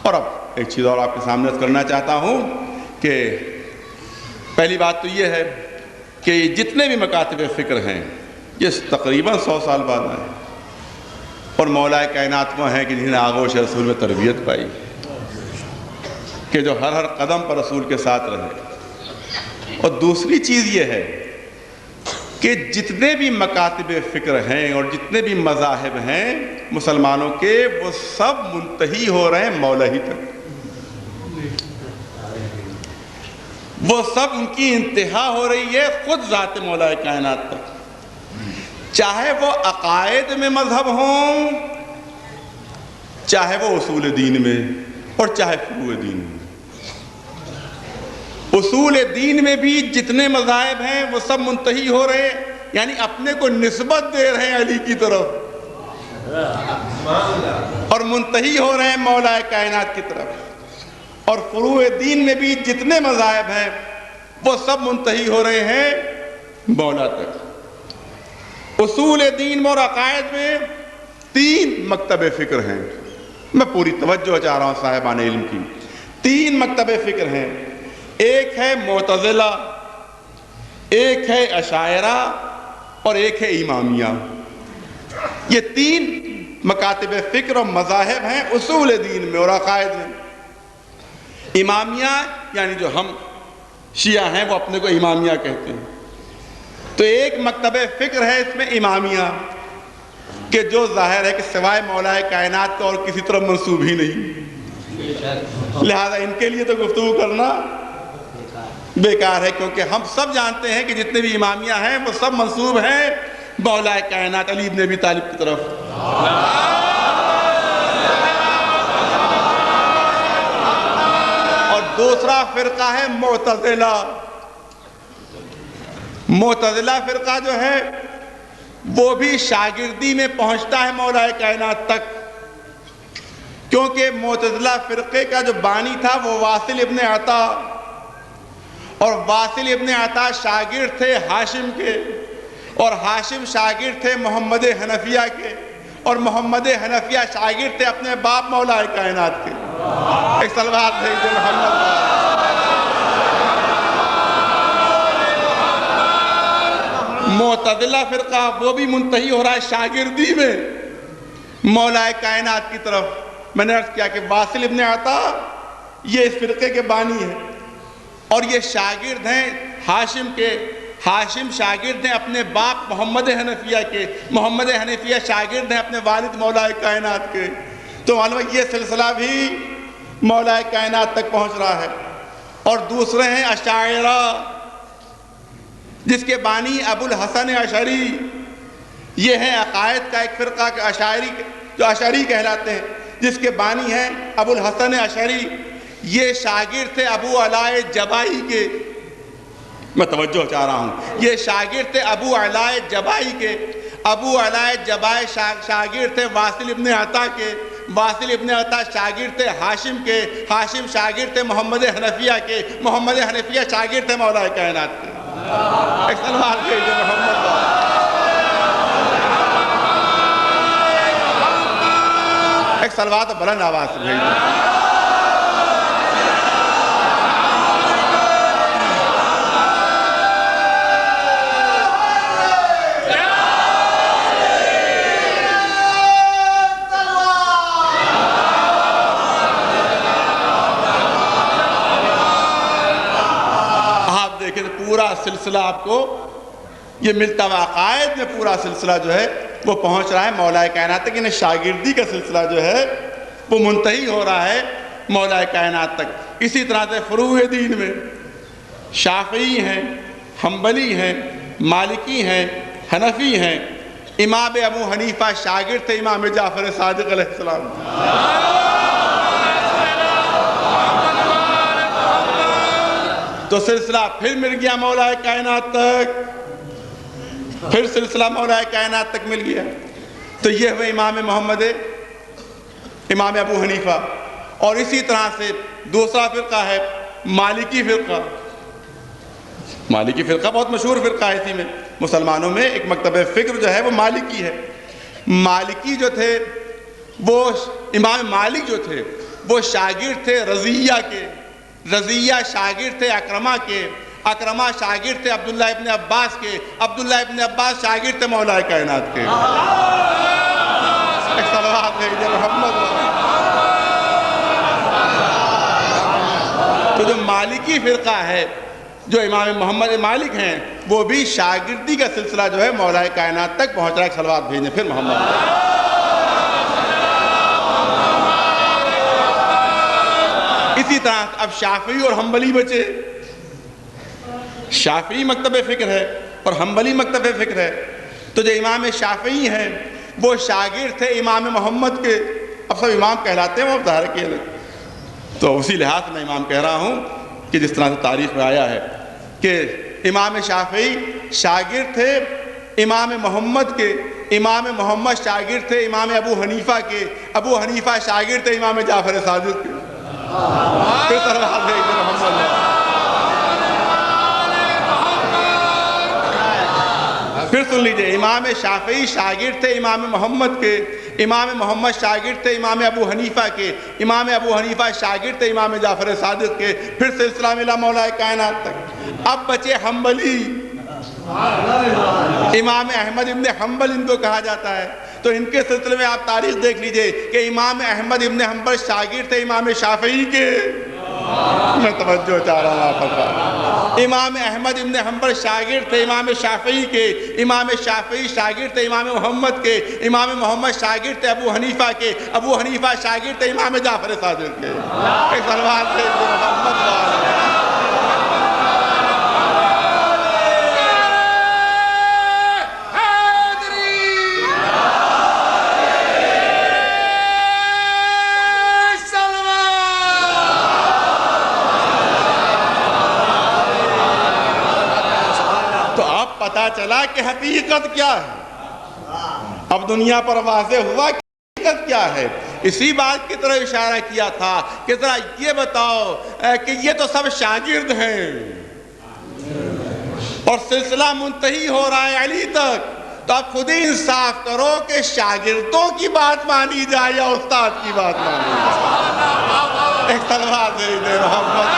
اور اب ایک چیز اور آپ کے سامنے کرنا چاہتا ہوں کہ پہلی بات تو یہ ہے کہ جتنے بھی مکاتب فکر ہیں یہ تقریباً 100 سال بعد آئے، اور مولا کائنات وہ ہیں کہ جنہوں نے آغوش رسول میں تربیت پائی، کہ جو ہر قدم پر رسول کے ساتھ رہے۔ اور دوسری چیز یہ ہے کہ جتنے بھی مکاتب فکر ہیں اور جتنے بھی مذاہب ہیں مسلمانوں کے، وہ سب منتہی ہو رہے ہیں مولا ہی تک۔ وہ سب ان کی انتہا ہو رہی ہے خود ذات مولا کائنات تک۔ چاہے وہ عقائد میں مذہب ہوں، چاہے وہ اصول دین میں، اور چاہے فروع دین میں۔ اصول دین میں بھی جتنے مذاہب ہیں وہ سب منتہی ہو رہے ہیں، یعنی اپنے کو نسبت دے رہے ہیں علی کی طرف، اور منتہی ہو رہے ہیں مولا کائنات کی طرف۔ اور فروع دین میں بھی جتنے مذاہب ہیں وہ سب منتہی ہو رہے ہیں مولا تک۔ اصول دین اور عقائد میں 3 مکتب فکر ہیں، میں پوری توجہ چاہ رہا ہوں صاحبان علم کی۔ 3 مکتب فکر ہیں، ایک ہے معتزلہ، ایک ہے اشاعرہ، اور ایک ہے امامیہ۔ یہ 3 مکاتب فکر اور مذاہب ہیں اصول دین میں اور عقائد میں۔ امامیہ یعنی جو ہم شیعہ ہیں وہ اپنے کو امامیہ کہتے ہیں، تو ایک مکتب فکر ہے اس میں امامیہ، کہ جو ظاہر ہے کہ سوائے مولا کائنات کو اور کسی طرف منسوب ہی نہیں، لہذا ان کے لیے تو گفتگو کرنا بیکار ہے، کیونکہ ہم سب جانتے ہیں کہ جتنے بھی امامیہ ہیں وہ سب منسوب ہیں مولا کائنات علی بن ابی طالب کی طرف۔ اور دوسرا فرقہ ہے معتزلہ۔ معتزلہ فرقہ جو ہے وہ بھی شاگردی میں پہنچتا ہے مولا کائنات تک، کیونکہ معتزلہ فرقے کا جو بانی تھا وہ واصل ابن عطا، اور واصل ابن عطا شاگرد تھے ہاشم کے، اور ہاشم شاگرد تھے محمد حنفیہ کے، اور محمد حنفیہ شاگرد تھے اپنے باپ مولا کائنات کے۔ ایک صلوات ہے جو محمد۔ معتزلہ فرقہ وہ بھی منتہی ہو رہا ہے شاگردی میں مولا کائنات کی طرف۔ میں نے عرض کیا کہ واصل ابن عطا یہ اس فرقے کے بانی ہیں، اور یہ شاگرد ہیں ہاشم کے۔ ہاشم شاگرد ہیں اپنے باپ محمد حنفیہ کے، محمد حنفیہ شاگرد ہیں اپنے والد مولا کائنات کے۔ تو معلوم یہ سلسلہ بھی مولا کائنات تک پہنچ رہا ہے۔ اور دوسرے ہیں اشاعرہ، جس کے بانی ابو الحسن اشعری، یہ ہیں عقائد کا ایک فرقہ کہ اشاعری، جو اشعری کہلاتے ہیں، جس کے بانی ہیں ابو الحسن اشعری۔ یہ شاگرد تھے ابو علاء جبائی کے، میں توجہ چاہ رہا ہوں، یہ شاگرد تھے ابو علاء جبائی کے۔ ابو علاء جبائی شاگرد تھے واصل ابن عطا کے، واصل ابن عطا شاگرد تھے ہاشم کے، ہاشم شاگرد تھے محمد حنفیہ کے، محمد حنفیہ شاگرد تھے مولا کائنات کے۔ ایک سلوات ہے جو محمد ایک سلوات بلند آواز سے بھیجو۔ پورا سلسلہ آپ کو یہ ملتا ہوا عقائد میں پورا سلسلہ جو ہے وہ پہنچ رہا ہے مولا کائنات تک، یعنی شاگردی کا سلسلہ جو ہے وہ منتہی ہو رہا ہے مولا کائنات تک۔ اسی طرح سے فروع دین میں شافعی ہیں، حنبلی ہیں، مالکی ہیں، حنفی ہیں۔ امام ابو حنیفہ شاگرد تھے امام جعفر صادق علیہ السلام۔ تو سلسلہ پھر مل گیا مولا کائنات تک، پھر سلسلہ مولا کائنات تک مل گیا۔ تو یہ ہوئے امام ابو حنیفہ۔ اور اسی طرح سے دوسرا فرقہ ہے مالکی فرقہ۔ مالکی فرقہ بہت مشہور فرقہ ہے، اسی میں مسلمانوں میں ایک مکتب فکر جو ہے وہ مالکی ہے۔ مالکی جو تھے وہ امام مالک جو تھے وہ شاگرد تھے رضیہ کے، رضیہ شاگرد تھے اکرمہ کے، اکرمہ شاگرد تھے عبداللہ ابن عباس کے، عبداللہ ابن عباس شاگرد تھے مولا کائنات کے۔ ایک صلوات ہے جو محمد۔ تو جو مالکی فرقہ ہے، جو امام محمد مالک ہیں، وہ بھی شاگردی کا سلسلہ جو ہے مولا کائنات تک پہنچ رہا ہے۔ ایک صلوات بھیجیں پھر محمد۔ اسی طرح اب شافعی اور حنبلی بچے۔ شافعی مکتب فکر ہے اور حنبلی مکتب فکر ہے۔ تو جو امام شافعی ہیں وہ شاگرد تھے امام محمد کے. اب سب امام کہلاتے ہیں وہ ظاہر کیے. تو اسی لحاظ سے میں امام کہہ رہا ہوں کہ جس طرح سے تاریخ میں آیا ہے کہ امام شافعی شاگرد تھے امام محمد کے، امام محمد شاگرد تھے امام ابو حنیفہ کے، ابو حنیفہ شاگرد تھے امام جعفر صادق کے. پھر سن لیجئے، امام شافعی شاگرد تھے امام محمد کے، امام محمد شاگرد تھے امام ابو حنیفہ کے، امام ابو حنیفہ شاگرد تھے امام جعفر صادق کے، پھر سلسلہ ملا مولا کائنات تک. اب بچے حنبلی، امام احمد ابن حنبل ان کو کہا جاتا ہے. تو ان کے سلسلے میں آپ تاریخ دیکھ لیجئے کہ امام احمد ابن حنبل شاگرد تھے امام شافعی کے. میں توجہ چاہ رہا ہوں آپ کا. امام احمد ابن حنبل شاگرد تھے امام شافعی کے، امام شافعی شاگرد تھے امام محمد کے، امام محمد شاگرد تھے ابو حنیفہ کے، ابو حنیفہ شاگرد تھے امام جعفر صادق کے. ایک سلوات سے محمد والے. پتا چلا کہ حقیقت کیا ہے. اب دنیا پر واضح ہوا کہ حقیقت کیا ہے. اسی بات کی طرح اشارہ کیا تھا کہ ذرا یہ بتاؤ کہ یہ تو سب شاگرد ہیں اور سلسلہ منتہی ہو رہا ہے علی تک. تو اب خود ہی انصاف کرو کہ شاگردوں کی بات مانی جائے یا استاد کی بات مانی جائے. ایک تلوار دے دے محمد.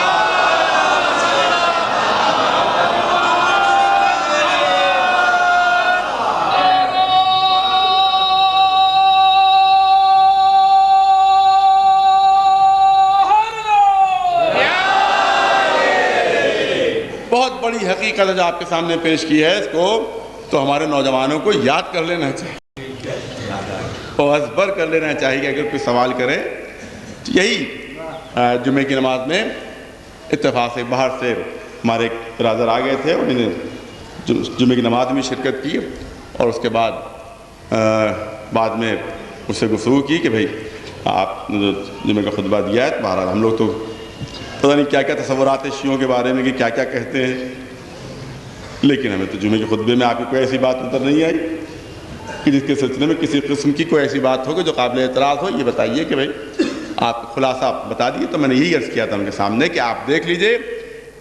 بہت بڑی حقیقت جو آپ کے سامنے پیش کی ہے، اس کو تو ہمارے نوجوانوں کو یاد کر لینا چاہیے اور ازبر کر لینا چاہیے کہ اگر کوئی سوال کرے. یہی جمعے کی نماز میں اتفاق سے باہر سے ہمارے ایک برادر آ گئے تھے، انہوں نے جمعے کی نماز میں شرکت کی اور اس کے بعد میں اس سے گفتگو کی کہ بھئی آپ نے جمعے کا خطبہ دیا ہے. بہرحال ہم لوگ تو پتہ نہیں کیا کیا تصورات ہیں شیعوں کے بارے میں کہ کیا کیا کہتے ہیں، لیکن ہمیں تو جمعے کے خطبے میں آپ کی کوئی ایسی بات نظر نہیں آئی کہ جس کے سلسلے میں کسی قسم کی کوئی ایسی بات ہو کہ جو قابل اعتراض ہو. یہ بتائیے کہ بھئی آپ خلاصہ بتا دیے. تو میں نے یہی عرض کیا تھا ان کے سامنے کہ آپ دیکھ لیجئے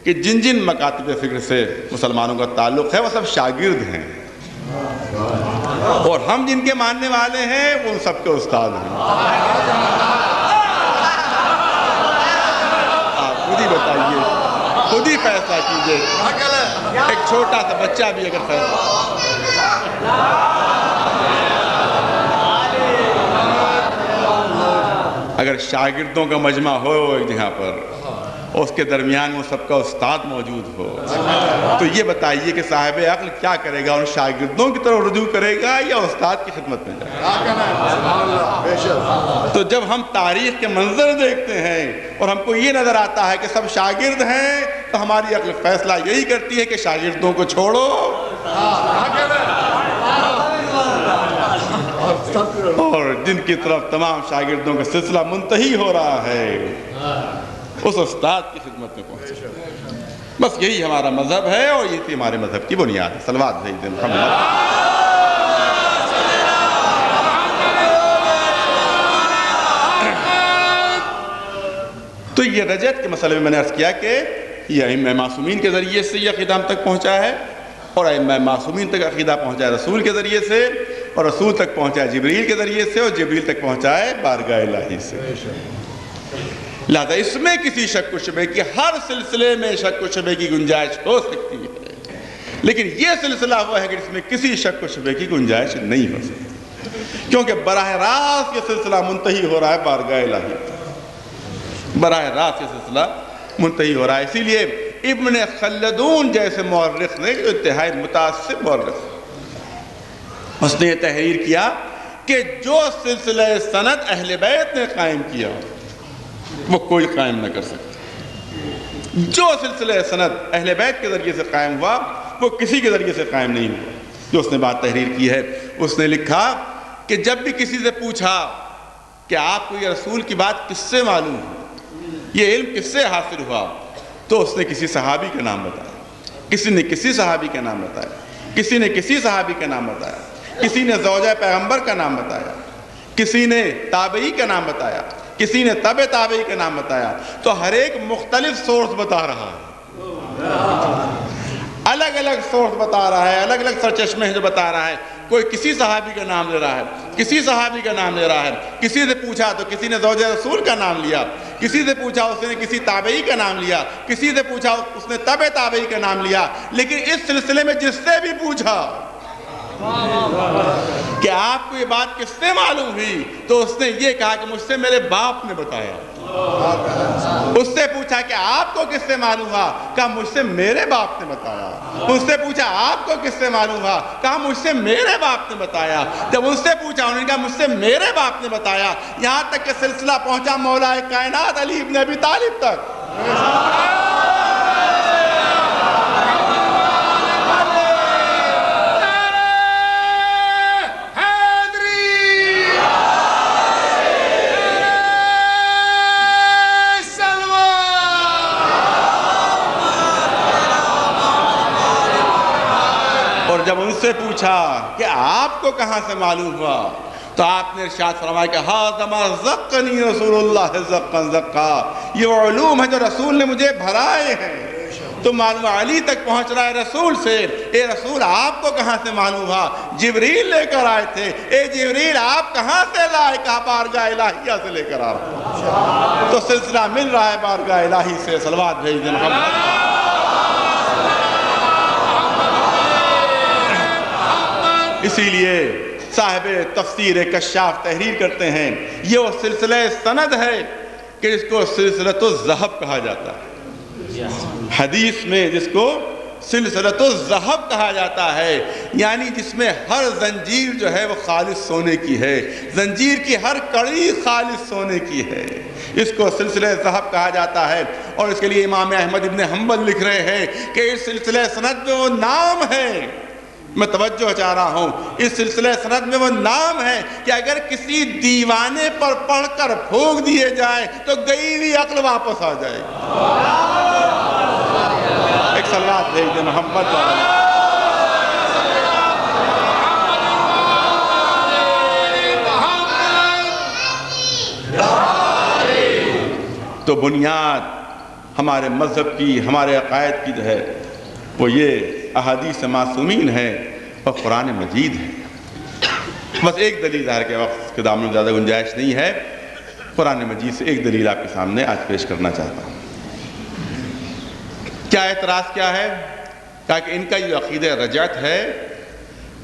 کہ جن جن مکاتب فکر سے مسلمانوں کا تعلق ہے وہ سب شاگرد ہیں اور ہم جن کے ماننے والے ہیں وہ سب کے استاد ہیں. خود ہی بتائیے، خود ہی فیصلہ کیجئے. ایک چھوٹا سا بچہ بھی اگر فیصلہ اگر شاگردوں کا مجمع ہو ایک جگہ پر اس کے درمیان وہ سب کا استاد موجود ہو تو یہ بتائیے کہ صاحب عقل کیا کرے گا؟ ان شاگردوں کی طرف رجوع کرے گا یا استاد کی خدمت میں جائے گا؟ تو جب ہم تاریخ کے منظر دیکھتے ہیں اور ہم کو یہ نظر آتا ہے کہ سب شاگرد ہیں تو ہماری عقل فیصلہ یہی کرتی ہے کہ شاگردوں کو چھوڑو اور جن کی طرف تمام شاگردوں کا سلسلہ منتہی ہو رہا ہے اس استاد کی خدمت میں پہنچے. بس یہی ہمارا مذہب ہے اور یہ تھی ہمارے مذہب کی بنیاد ہے. صلوات بھیج دیں محمد. تو یہ رجعت کے مسئلے میں نے عرض کیا کہ یہ ائمہ معصومین کے ذریعے سے یہ عقیدہ ہم تک پہنچا ہے اور ائمہ معصومین تک عقیدہ پہنچا ہے رسول کے ذریعے سے اور رسول تک پہنچا ہے جبریل کے ذریعے سے اور جبریل تک پہنچا ہے بارگاہ الہی سے. لہذا اس میں کسی شک و شبہ کی ہر سلسلے میں شک و شبہ کی گنجائش ہو سکتی ہے لیکن یہ سلسلہ وہ ہے کہ اس میں کسی شک و شبہ کی گنجائش نہیں ہو سکتی کیونکہ براہ راست یہ سلسلہ منتہی ہو رہا ہے بارگاہ الہی. براہ راست یہ سلسلہ منتہی ہو رہا ہے. اسی لیے ابن خلدون جیسے مورخ نے انتہائی متعصب مورخ اس نے یہ تحریر کیا کہ جو سلسلہ سند اہل بیت نے قائم کیا وہ کوئی قائم نہ کر سکتا. جو سلسلہ سند اہل بیت کے ذریعے سے قائم ہوا وہ کسی کے ذریعے سے قائم نہیں ہوا. جو اس نے بات تحریر کی ہے، اس نے لکھا کہ جب بھی کسی سے پوچھا کہ آپ کو یہ رسول کی بات کس سے معلوم ہے، یہ علم کس سے حاصل ہوا، تو اس نے کسی صحابی کا نام بتایا، کسی نے کسی صحابی کا نام بتایا، کسی نے کسی صحابی کا نام بتایا، کسی نے زوجہ پیغمبر کا نام بتایا، کسی نے تابعی کا نام بتایا، کسی نے تبع تابعی کا نام بتایا۔ تو ہر ایک مختلف سورس بتا رہا ہے، الگ الگ سورس بتا رہا ہے، الگ الگ سرچشمے ہیں جو بتا رہا ہے۔ کوئی کسی صحابی کا نام لے رہا ہے، کسی صحابی کا نام لے رہا ہے، کسی سے پوچھا تو کسی نے زوجہ رسول کا نام لیا، کسی سے پوچھا اس نے کسی تابعی کا نام لیا، کسی سے پوچھا اس نے تبع تابعی کا نام لیا۔ لیکن اس سلسلے میں جس سے بھی پوچھا کہ آپ کو یہ بات کس سے معلوم ہوئی، تو اس نے یہ کہا کہ مجھ سے میرے باپ نے بتایا۔ اس سے پوچھا کہ آپ کو کس سے معلوم ہوا، کہا مجھ سے میرے باپ نے بتایا۔ اس سے پوچھا آپ کو کس سے معلوم ہوا، کہا مجھ سے میرے باپ نے بتایا۔ جب اس سے پوچھا انہوں نے کہا مجھ سے میرے باپ نے بتایا، یہاں تک کہ سلسلہ پہنچا مولا کائنات علی ابن ابی طالب تک۔ اور جب ان سے پوچھا کہ آپ کو کہاں سے معلوم ہوا، تو آپ نے ارشاد فرمایا کہ ہَذَا مَا زَقَّنِي رسول اللہ زَقًّا زَقًّا، یہ وہ علوم ہے جو رسول نے مجھے بھرائے ہیں۔ تو معلوم علی تک پہنچ رہا ہے رسول سے۔ اے رسول آپ کو کہاں سے معلوم ہوا، جبریل لے کر آئے تھے۔ اے جبریل آپ کہاں سے لائے، کہا بارگاہ الہیہ سے لے کر آ رہا ہوں۔ تو سلسلہ مل رہا ہے بارگاہ الہی سے۔ صلوات بھیج دیں محمد۔ اسی لیے صاحب تفسیر کشاف تحریر کرتے ہیں، یہ وہ سلسلہ سند ہے کہ جس کو سلسلۃ الذہب کہا جاتا ہے، حدیث میں جس کو سلسلۃ الذہب کہا جاتا ہے، یعنی جس میں ہر زنجیر جو ہے وہ خالص سونے کی ہے، زنجیر کی ہر کڑی خالص سونے کی ہے، اس کو سلسلہ ذہب کہا جاتا ہے۔ اور اس کے لیے امام احمد ابن حنبل لکھ رہے ہیں کہ اس سلسلہ سند میں وہ نام ہے، میں توجہ چاہ رہا ہوں، اس سلسلہ سند میں وہ نام ہے کہ اگر کسی دیوانے پر پڑھ کر پھونک دیے جائے تو گئی ہوئی عقل واپس آ جائے گی۔ ایک صلوات بھیج دیں محمد۔ تو بنیاد ہمارے مذہب کی، ہمارے عقائد کی جو ہے وہ یہ احادیث معصومین ہے اور قرآن مجید ہے۔ بس ایک دلیل ظاہر کے وقت کے دامن میں زیادہ گنجائش نہیں ہے، قرآن مجید سے ایک دلیل آپ کے سامنے آج پیش کرنا چاہتا ہوں۔ کیا اعتراض کیا ہے؟ تاکہ ان کا یہ عقیدہ رجعت ہے،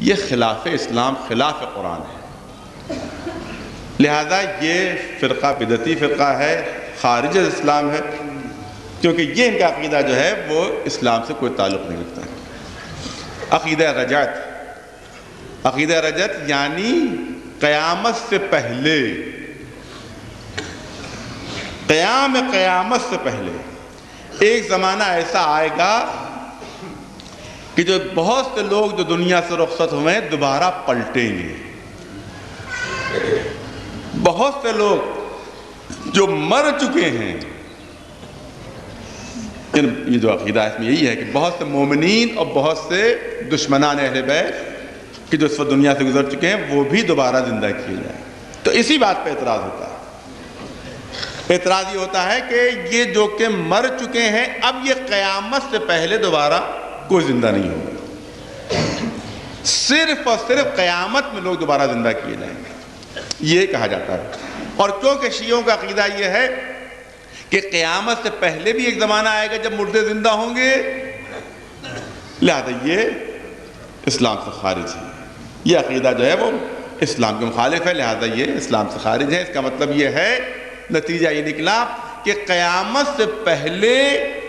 یہ خلاف اسلام، خلاف قرآن ہے، لہذا یہ فرقہ بدعتی فرقہ ہے، خارج اسلام ہے، کیونکہ یہ ان کا عقیدہ جو ہے وہ اسلام سے کوئی تعلق نہیں رکھتا ہے۔ عقیدہ رجعت، عقیدہ رجعت یعنی قیامت سے پہلے، قیامت سے پہلے ایک زمانہ ایسا آئے گا کہ جو بہت سے لوگ جو دنیا سے رخصت ہوئے ہیں دوبارہ پلٹیں گے، بہت سے لوگ جو مر چکے ہیں، یہ جو عقیدہ ہے اس میں یہی ہے کہ بہت سے مومنین اور بہت سے دشمنان اہل بیت کہ جو اس وقت دنیا سے گزر چکے ہیں وہ بھی دوبارہ زندہ کیے جائیں۔ تو اسی بات پہ اعتراض ہوتا ہے، اعتراض یہ ہوتا ہے کہ یہ جو کہ مر چکے ہیں اب یہ قیامت سے پہلے دوبارہ کوئی زندہ نہیں ہوگا، صرف اور صرف قیامت میں لوگ دوبارہ زندہ کیے جائیں گے، یہ کہا جاتا ہے۔ اور کیونکہ شیعوں کا عقیدہ یہ ہے کہ قیامت سے پہلے بھی ایک زمانہ آئے گا جب مردے زندہ ہوں گے، لہذا یہ اسلام سے خارج ہے، یہ عقیدہ جو ہے وہ اسلام کے مخالف ہے، لہذا یہ اسلام سے خارج ہے۔ اس کا مطلب یہ ہے، نتیجہ یہ نکلا کہ قیامت سے پہلے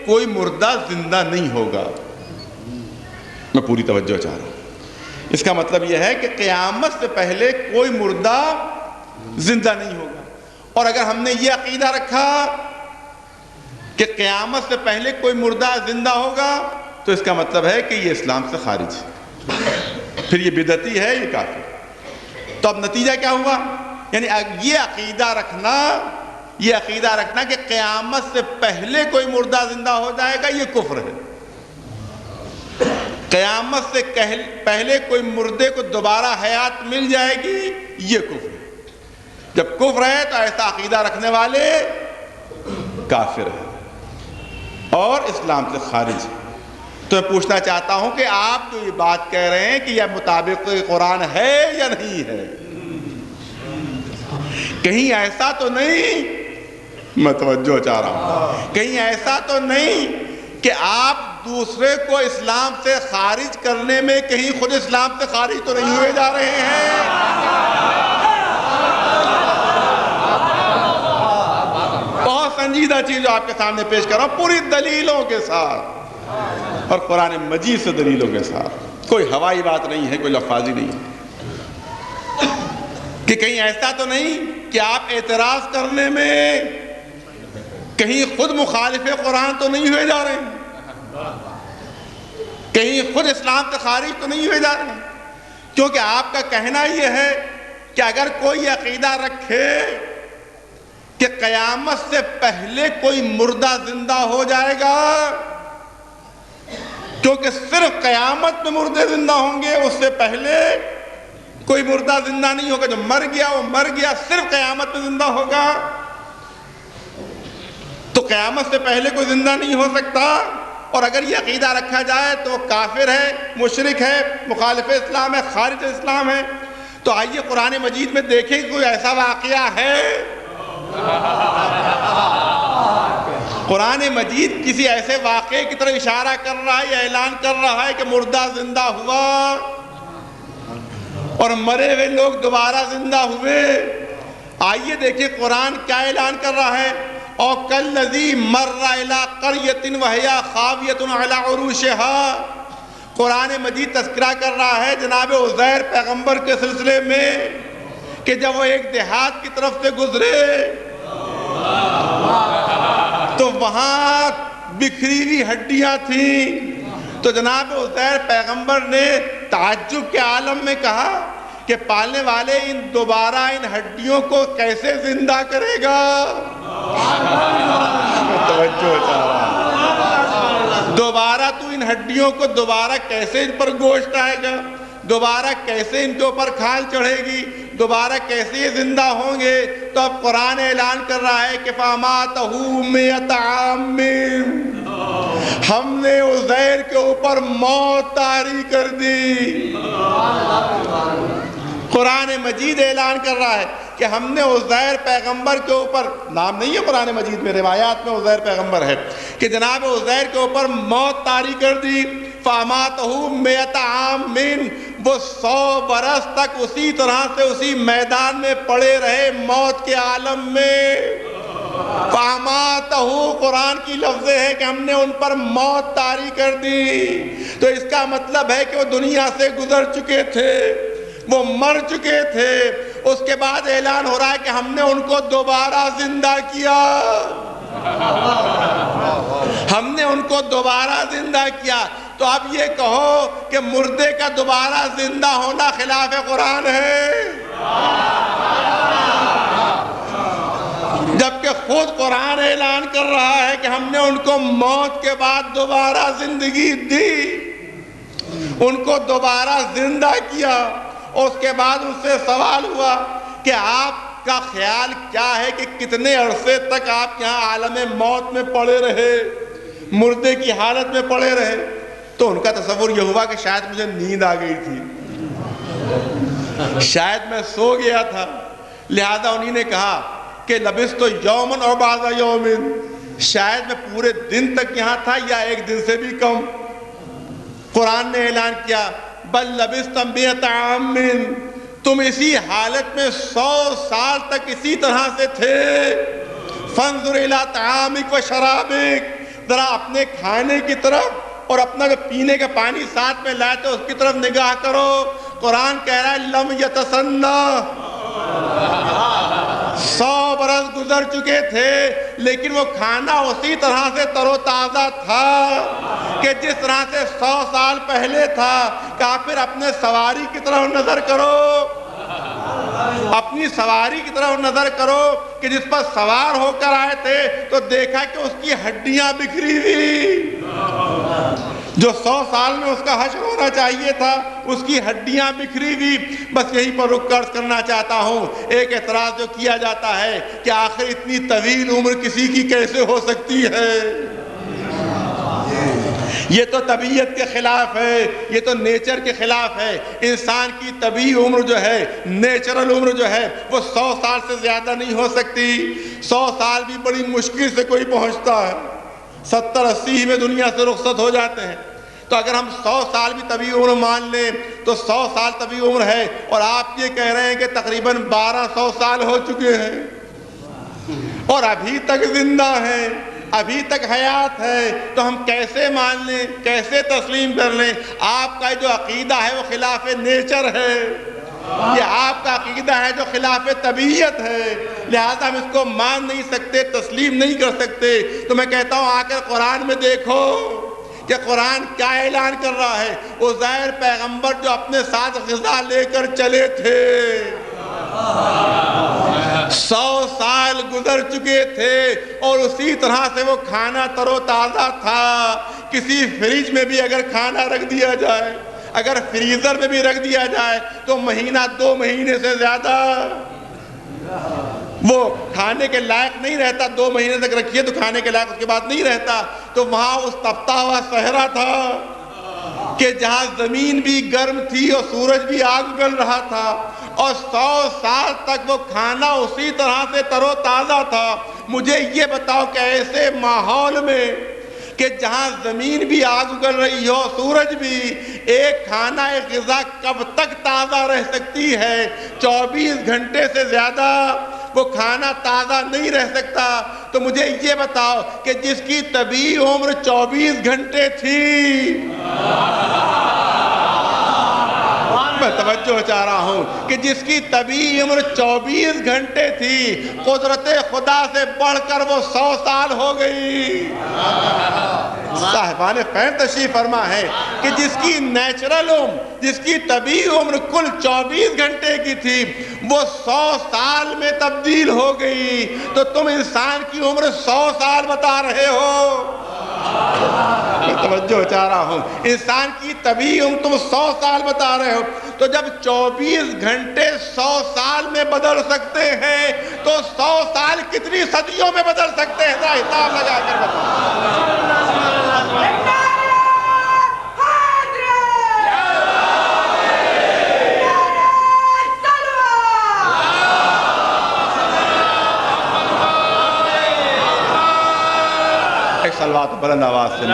کوئی مردہ زندہ نہیں ہوگا۔ میں پوری توجہ چاہ رہا ہوں، اس کا مطلب یہ ہے کہ قیامت سے پہلے کوئی مردہ زندہ نہیں ہوگا۔ اور اگر ہم نے یہ عقیدہ رکھا کہ قیامت سے پہلے کوئی مردہ زندہ ہوگا تو اس کا مطلب ہے کہ یہ اسلام سے خارج ہے۔ پھر یہ بدعتی ہے، یہ کافر۔ تو اب نتیجہ کیا ہوا؟ یعنی یہ عقیدہ رکھنا کہ قیامت سے پہلے کوئی مردہ زندہ ہو جائے گا، یہ کفر ہے۔ قیامت سے پہلے کوئی مردے کو دوبارہ حیات مل جائے گی، یہ کفر ہے۔ جب کفر ہے تو ایسا عقیدہ رکھنے والے کافر ہیں اور اسلام سے خارج ہیں۔ تو میں پوچھنا چاہتا ہوں کہ آپ جو یہ بات کہہ رہے ہیں کہ یہ مطابق قرآن ہے یا نہیں ہے، کہیں ایسا تو نہیں، میں توجہ چاہ رہا ہوں، کہیں ایسا تو نہیں کہ آپ دوسرے کو اسلام سے خارج کرنے میں کہیں خود اسلام سے خارج تو نہیں ہوئے جا رہے ہیں؟ بہت سنجیدہ چیز جو آپ کے سامنے پیش کر رہا ہوں، پوری دلیلوں کے ساتھ اور قرآن مجید سے دلیلوں کے ساتھ، کوئی ہوائی بات نہیں ہے، کوئی لفاظی نہیں ہے کہ کہیں ایسا تو نہیں کہ آپ اعتراض کرنے میں کہیں خود مخالف قرآن تو نہیں ہوئے جا رہے ہیں، کہیں خود اسلام سے خارج تو نہیں ہوئے جا رہے ہیں، کیونکہ آپ کا کہنا یہ ہے کہ اگر کوئی عقیدہ رکھے کہ قیامت سے پہلے کوئی مردہ زندہ ہو جائے گا، کیونکہ صرف قیامت میں مردے زندہ ہوں گے، اس سے پہلے کوئی مردہ زندہ نہیں ہوگا، جو مر گیا وہ مر گیا، صرف قیامت میں زندہ ہوگا، تو قیامت سے پہلے کوئی زندہ نہیں ہو سکتا۔ اور اگر یہ عقیدہ رکھا جائے تو وہ کافر ہے، مشرک ہے، مخالف اسلام ہے، خارج اسلام ہے۔ تو آئیے قرآن مجید میں دیکھیں کوئی ایسا واقعہ ہے، قرآن مجید کسی ایسے واقعے کی طرف اشارہ کر رہا ہے یا اعلان کر رہا ہے کہ مردہ زندہ ہوا اور مرے ہوئے لوگ دوبارہ زندہ ہوئے؟ آئیے دیکھیں قرآن کیا اعلان کر رہا ہے۔ او کالذی مر الی قریۃ وہی خاویۃ علی عروشہا، قرآن مجید تذکرہ کر رہا ہے جناب عزیر پیغمبر کے سلسلے میں کہ جب وہ ایک دیہات کی طرف سے گزرے تو وہاں بکھری ہوئی ہڈیاں تھیں، تو جناب عزیر پیغمبر نے تعجب کے عالم میں کہا کہ پالنے والے دوبارہ ان ہڈیوں کو کیسے زندہ کرے گا؟ دوبارہ تو ان ہڈیوں کو دوبارہ کیسے ان پر گوشت آئے گا؟ دوبارہ کیسے ان کے اوپر کھال چڑھے گی؟ دوبارہ کیسے یہ زندہ ہوں گے؟ تو اب قرآن اعلان کر رہا ہے کہ فَأَمَاتَهُ مِئَةَ عَامٍ، ہم نے عزیر کے اوپر موت طاری کر دی۔ قرآن مجید اعلان کر رہا ہے کہ ہم نے عزیر پیغمبر کے اوپر، نام نہیں ہے قرآن مجید میں، روایات میں عزیر پیغمبر ہے، کہ جناب عزیر کے اوپر موت طاری کر دی۔ فَأَمَاتَهُ مِئَةَ عَامٍ، وہ 100 برس تک اسی طرح سے اسی میدان میں پڑے رہے موت کے عالم میں۔ فَأَمَاتَهُ قرآن کی لفظ ہے کہ ہم نے ان پر موت طاری کر دی۔ تو اس کا مطلب ہے کہ وہ دنیا سے گزر چکے تھے، وہ مر چکے تھے، اس کے بعد اعلان ہو رہا ہے کہ ہم نے ان کو دوبارہ زندہ کیا، ہم نے ان کو دوبارہ زندہ کیا۔ تو اب یہ کہو کہ مردے کا دوبارہ زندہ ہونا خلاف قرآن ہے، جبکہ خود قرآن اعلان کر رہا ہے کہ ہم نے ان کو موت کے بعد دوبارہ زندگی دی، ان کو دوبارہ زندہ کیا۔ اور اس کے بعد ان سے سوال ہوا کہ آپ کا خیال کیا ہے کہ کتنے عرصے تک آپ یہاں عالم موت میں پڑے رہے، مردے کی حالت میں پڑے رہے؟ تو ان کا تصور یہ ہوا کہ شاید مجھے نیند آ گئی تھی، شاید میں سو گیا تھا، لہذا انہی نے کہا کہ لبثت یومن اور بعض یومن، شاید میں پورے دن تک یہاں تھا یا ایک دن سے بھی کم۔ قرآن نے اعلان کیا بل لبثت مئۃ عام، تم اسی حالت میں 100 سال تک اسی طرح سے تھے۔ فانظر الی طعامک و شرابک، ذرا اپنے کھانے کی طرف اور اپنا جو پینے کا پانی ساتھ میں لائے تو اس کی طرف نگاہ کرو۔ قرآن کہہ رہا ہے لم یتسنہ، 100 برس گزر چکے تھے لیکن وہ کھانا اسی طرح سے تر و تازہ تھا کہ جس طرح سے 100 سال پہلے تھا۔ کہا پھر اپنے سواری کی طرف نظر کرو، اپنی سواری کی طرف نظر کرو کہ جس پر سوار ہو کر آئے تھے تو دیکھا کہ اس کی ہڈیاں بکھری ہوئی، جو 100 سال میں اس کا حشر ہونا چاہیے تھا اس کی ہڈیاں بکھری ہوئی۔ بس یہیں پر رک کر کرنا چاہتا ہوں، ایک اعتراض جو کیا جاتا ہے کہ آخر اتنی طویل عمر کسی کی کیسے ہو سکتی ہے؟ یہ تو طبیعت کے خلاف ہے، یہ تو نیچر کے خلاف ہے۔ انسان کی طبیعی عمر جو ہے، نیچرل عمر جو ہے، وہ 100 سال سے زیادہ نہیں ہو سکتی۔ 100 سال بھی بڑی مشکل سے کوئی پہنچتا ہے، 70-80 میں دنیا سے رخصت ہو جاتے ہیں۔ تو اگر ہم 100 سال بھی طبیعی عمر مان لیں تو 100 سال طبیعی عمر ہے، اور آپ یہ کہہ رہے ہیں کہ تقریباً 1200 سال ہو چکے ہیں اور ابھی تک زندہ ہیں، ابھی تک حیات ہے، تو ہم کیسے مان لیں، کیسے تسلیم کر لیں؟ آپ کا جو عقیدہ ہے وہ خلاف نیچر ہے، یہ آپ کا عقیدہ ہے جو خلاف طبیعت ہے، لہذا ہم اس کو مان نہیں سکتے، تسلیم نہیں کر سکتے۔ تو میں کہتا ہوں آ کر قرآن میں دیکھو کہ قرآن کیا اعلان کر رہا ہے۔ عزیر پیغمبر جو اپنے ساتھ غذا لے کر چلے تھے، 100 سال گزر چکے تھے اور اسی طرح سے وہ کھانا تر و تازہ تھا۔ کسی فریج میں بھی اگر کھانا رکھ دیا جائے، اگر فریزر میں بھی رکھ دیا جائے تو مہینہ 2 مہینے سے زیادہ وہ کھانے کے لائق نہیں رہتا۔ 2 مہینے تک رکھیے تو کھانے کے لائق اس کے بعد نہیں رہتا۔ تو وہاں اس تپتا ہوا صحرا تھا کہ جہاں زمین بھی گرم تھی اور سورج بھی آگ اگل رہا تھا، اور 100 سال تک وہ کھانا اسی طرح سے تر و تازہ تھا۔ مجھے یہ بتاؤ کہ ایسے ماحول میں کہ جہاں زمین بھی آگ اگل رہی ہو، سورج بھی، ایک کھانا، ایک غذا کب تک تازہ رہ سکتی ہے؟ 24 گھنٹے سے زیادہ وہ کھانا تازہ نہیں رہ سکتا۔ تو مجھے یہ بتاؤ کہ جس کی طبیعی عمر 24 گھنٹے تھی، میں توجہ چاہ رہا ہوں کہ جس کی طبیعی عمر 24 گھنٹے تھی، قدرت خدا سے بڑھ کر وہ 100 سال ہو گئی۔ صاحبان فین تشریف فرما ہے کہ جس کی نیچرل عمر، جس کی طبیعی عمر کل 24 گھنٹے کی تھی، وہ 100 سال میں تبدیل ہو گئی۔ تو تم انسان کی عمر 100 سال بتا رہے ہو؟ میں توجہ چاہ رہا ہوں، انسان کی طبیعی عمر تم 100 سال بتا رہے ہو، تو جب 24 گھنٹے 100 سال میں بدل سکتے ہیں تو 100 سال کتنی صدیوں میں بدل سکتے ہیں؟ ذرا حساب لگا کر بتاؤ۔ ایک صلوات بلند آواز سے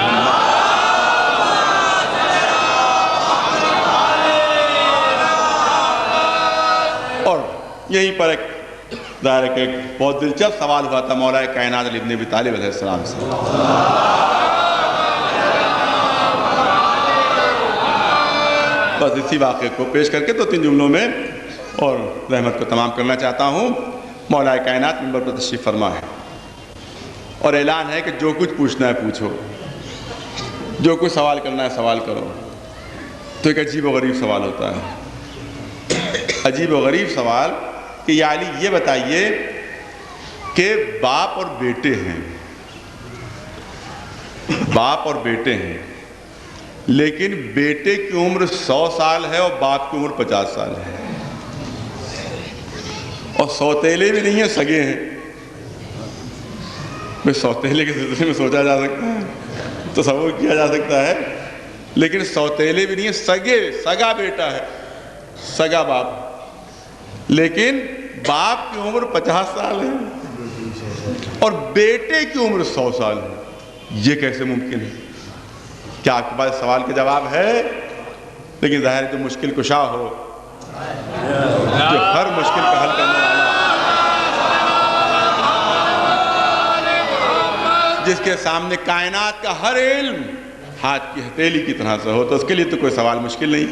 اور یہیں پر ایک ظاہر ہے کہ ایک بہت دلچسپ سوال ہوا تھا مولا کائنات علی ابن ابی طالب علیہ السلام سے۔ بس اسی واقعے کو پیش کر کے 2-3 جملوں میں اور رحمت کو تمام کرنا چاہتا ہوں۔ مولا کائنات منبر پر تشریف فرما ہے اور اعلان ہے کہ جو کچھ پوچھنا ہے پوچھو، جو کچھ سوال کرنا ہے سوال کرو۔ تو ایک عجیب و غریب سوال ہوتا ہے، عجیب و غریب سوال کہ یا علی یہ بتائیے کہ باپ اور بیٹے ہیں، باپ اور بیٹے ہیں، لیکن بیٹے کی عمر 100 سال ہے اور باپ کی عمر 50 سال ہے، اور سوتیلے بھی نہیں ہیں، سگے ہیں۔ میں سوتیلے کے سلسلے میں سوچا جا سکتا ہے، تصور کیا جا سکتا ہے، لیکن سوتیلے بھی نہیں ہیں، سگے، سگا بیٹا ہے، سگا باپ، لیکن باپ کی عمر 50 سال ہے اور بیٹے کی عمر 100 سال ہے۔ یہ کیسے ممکن ہے؟ کیا آپ کے پاس سوال کا جواب ہے؟ لیکن ظاہر جو مشکل کشا ہو، جو ہر مشکل کا حل کرنے والا، جس کے سامنے کائنات کا ہر علم ہاتھ کی ہتھیلی کی طرح سے ہو، تو اس کے لیے تو کوئی سوال مشکل نہیں۔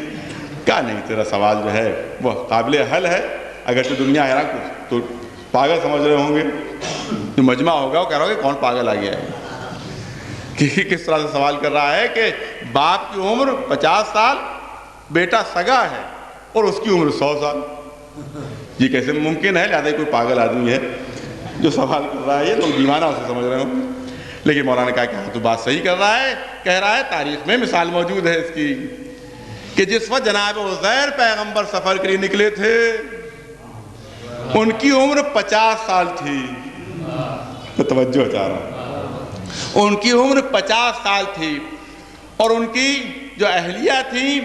کیا نہیں، تیرا سوال جو ہے وہ قابل حل ہے۔ اگرچہ دنیا حیران تو پاگل سمجھ رہے ہوں گے، جو مجمع ہوگا وہ کہہ رہا ہوگا کہ کون پاگل آ گیا ہے، کہ کس طرح سے سوال کر رہا ہے کہ باپ کی عمر 50 سال، بیٹا سگا ہے اور اس کی عمر 100 سال. یہ کیسے ممکن ہے؟ لہٰذا کوئی پاگل آدمی ہے جو سوال کر رہا ہے، یہ لوگ دیوانہ اسے سمجھ رہے ہوں. لیکن مولانا نے کہا کہ ہاں تو بات صحیح کر رہا ہے. کہہ رہا ہے تاریخ میں مثال موجود ہے اس کی کہ جس وقت جناب عزیر پیغمبر سفر کے لیے نکلے تھے ان کی عمر 50 سال تھی. توجہ چاہ رہا ہوں، ان کی عمر 50 سال تھی اور ان کی جو اہلیہ تھی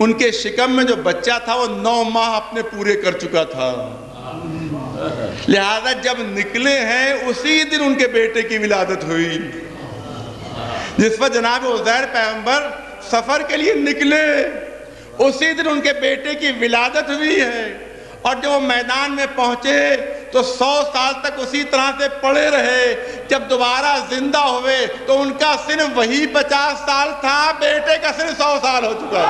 ان کے شکم میں جو بچہ تھا وہ 9 ماہ اپنے پورے کر چکا تھا. لہذا جب نکلے ہیں اسی دن ان کے بیٹے کی ولادت ہوئی. جس وقت جناب عزیر پیغمبر سفر کے لیے نکلے اسی دن ان کے بیٹے کی ولادت ہوئی ہے. اور جب وہ میدان میں پہنچے تو 100 سال تک اسی طرح سے پڑے رہے. جب دوبارہ زندہ ہوئے تو ان کا سن وہی 50 سال تھا، بیٹے کا سن 100 سال ہو چکا ہے.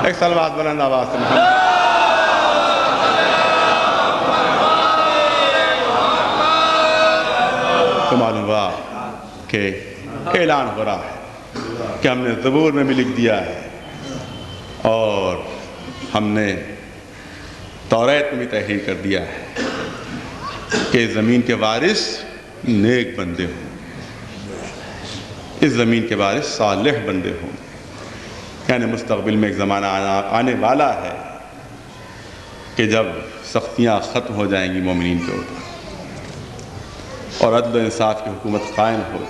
ایک صلوات بلند آواز سے تو معلوم ہوا کہ اعلان ہو رہا ہے کہ ہم نے زبور میں بھی لکھ دیا ہے اور ہم نے توریت میں بھی تحریر کر دیا ہے کہ اس زمین کے وارث نیک بندے ہوں، اس زمین کے وارث صالح بندے ہوں. یعنی مستقبل میں ایک زمانہ آنے والا ہے کہ جب سختیاں ختم ہو جائیں گی مومنین کے اوپر اور عدل و انصاف کی حکومت قائم ہو،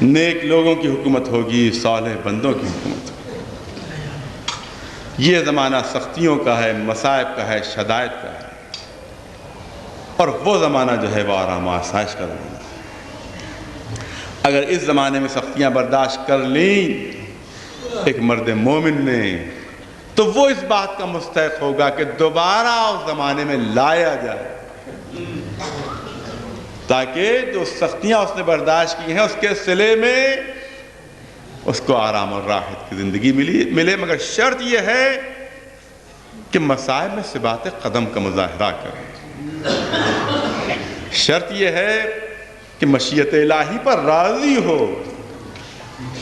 نیک لوگوں کی حکومت ہوگی، صالح بندوں کی حکومت ہوگی. یہ زمانہ سختیوں کا ہے، مصائب کا ہے، شدائد کا ہے، اور وہ زمانہ جو ہے وہ آرام و آسائش کا زمانہ ہے. اگر اس زمانے میں سختیاں برداشت کر لیں ایک مرد مومن نے تو وہ اس بات کا مستحق ہوگا کہ دوبارہ اس زمانے میں لایا جائے تاکہ جو سختیاں اس نے برداشت کی ہیں اس کے صلے میں اس کو آرام اور راحت کی زندگی ملے. مگر شرط یہ ہے کہ مصائب میں ثبات قدم کا مظاہرہ کرے. شرط یہ ہے کہ مشیت الہی پر راضی ہو.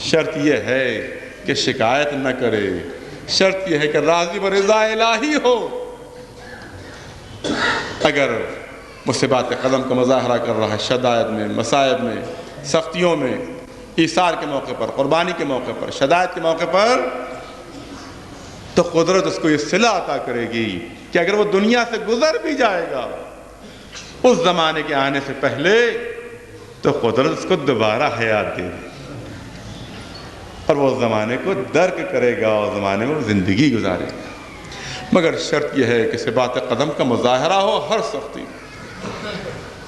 شرط یہ ہے کہ شکایت نہ کرے. شرط یہ ہے کہ راضی و رضا الہی ہو. اگر مصیبات قدم کا مظاہرہ کر رہا ہے شدائد میں، مصائب میں، سختیوں میں، ایثار کے موقع پر، قربانی کے موقع پر، شدائد کے موقع پر، تو قدرت اس کو یہ صلہ عطا کرے گی کہ اگر وہ دنیا سے گزر بھی جائے گا اس زمانے کے آنے سے پہلے تو قدرت اس کو دوبارہ حیات دے گی اور وہ زمانے کو درک کرے گا اور زمانے میں زندگی گزارے گا. مگر شرط یہ ہے کہ ثبات قدم کا مظاہرہ ہو ہر سختی،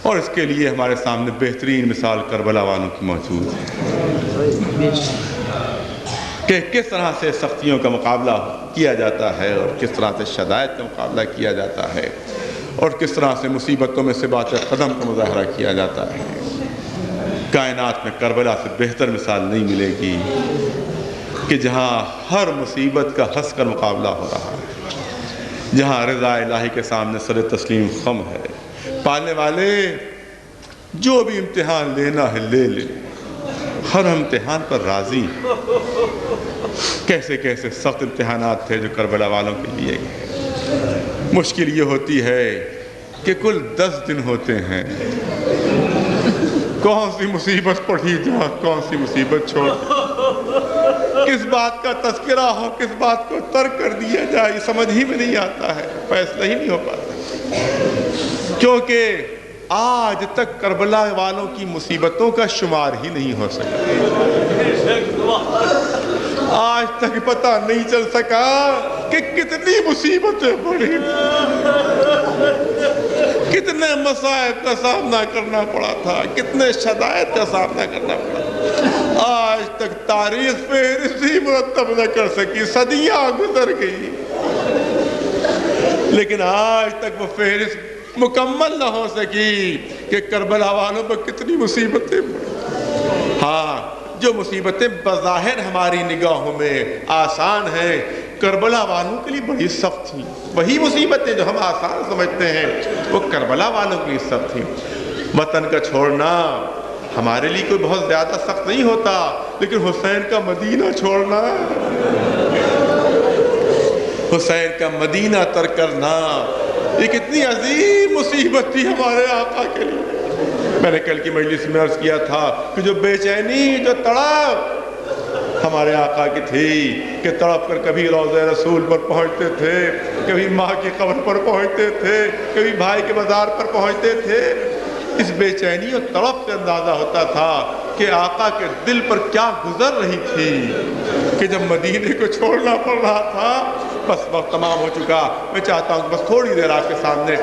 اور اس کے لیے ہمارے سامنے بہترین مثال کربلا والوں کی موجود ہے کہ کس طرح سے سختیوں کا مقابلہ کیا جاتا ہے اور کس طرح سے شدائد کا مقابلہ کیا جاتا ہے اور کس طرح سے مصیبتوں میں ثبات قدم کا مظاہرہ کیا جاتا ہے. کائنات میں کربلا سے بہتر مثال نہیں ملے گی کہ جہاں ہر مصیبت کا ہنس کر مقابلہ ہو رہا ہے، جہاں رضا الہی کے سامنے سر تسلیم خم ہے. پالنے والے جو بھی امتحان لینا ہے لے لے، ہر امتحان پر راضی ہیں. کیسے کیسے سخت امتحانات تھے جو کربلا والوں کے لیے گئے. مشکل یہ ہوتی ہے کہ کل 10 دن ہوتے ہیں، کون سی مصیبت پڑھی جا، کون سی مصیبت چھوڑ، کس بات کا تذکرہ ہو، کس بات کو ترک کر دیا جائے، یہ سمجھ ہی میں نہیں آتا ہے، فیصلہ ہی نہیں ہو پاتا. کیونکہ آج تک کربلا والوں کی مصیبتوں کا شمار ہی نہیں ہو سکا. آج تک پتہ نہیں چل سکا کہ کتنی مصیبتیں پڑی، کتنے مصائب کا سامنا کرنا پڑا تھا، کتنے شدائد کا سامنا کرنا پڑا. آج تک تاریخ فہرست ہی مرتب نہ کر سکی، صدیاں گزر گئی، لیکن آج تک وہ فہرست مکمل نہ ہو سکی کہ کربلا والوں پر کتنی مصیبتیں پڑی. ہاں، جو مصیبتیں بظاہر ہماری نگاہوں میں آسان ہیں کربلا والوں کے لیے بڑی سخت تھیں. وہی مصیبتیں جو ہم آسان سمجھتے ہیں وہ کربلا والوں کے لیے سخت تھیں. وطن کا چھوڑنا ہمارے لیے کوئی بہت زیادہ سخت نہیں ہوتا، لیکن حسین کا مدینہ چھوڑنا، حسین کا مدینہ ترک کرنا، یہ کتنی عظیم مصیبت تھی ہمارے آقا کے لیے. میں نے کل کی مجلس میں عرض کیا تھا کہ جو بے چینی، جو تڑپ ہمارے آقا کی تھی کہ تڑپ کر کبھی روضہ رسول پر پہنچتے تھے، کبھی ماں کی قبر پر پہنچتے تھے، کبھی بھائی کے مزار پر پہنچتے تھے. اس بے چینی اور تڑپ سے اندازہ ہوتا تھا کہ آقا کے دل پر کیا گزر رہی تھی کہ جب مدینے کو چھوڑنا پڑ رہا تھا. بس وقت تمام ہو چکا. میں چاہتا ہوں کہ بس تھوڑی دیر آپ کے سامنے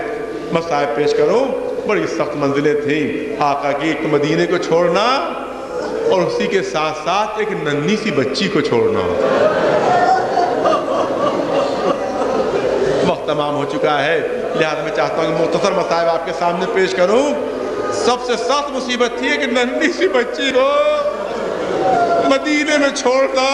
مصائب پیش کروں. بڑی سخت منزلیں تھیں آقا کی، ایک مدینے کو چھوڑنا اور اسی کے ساتھ ساتھ ایک ننھی سی بچی کو چھوڑنا. وقت تمام ہو چکا ہے، لہذا میں چاہتا ہوں کہ مختصر مصائب آپ کے سامنے پیش کروں. سب سے سخت مصیبت تھی کہ ننھی سی بچی کو مدینے میں چھوڑنا.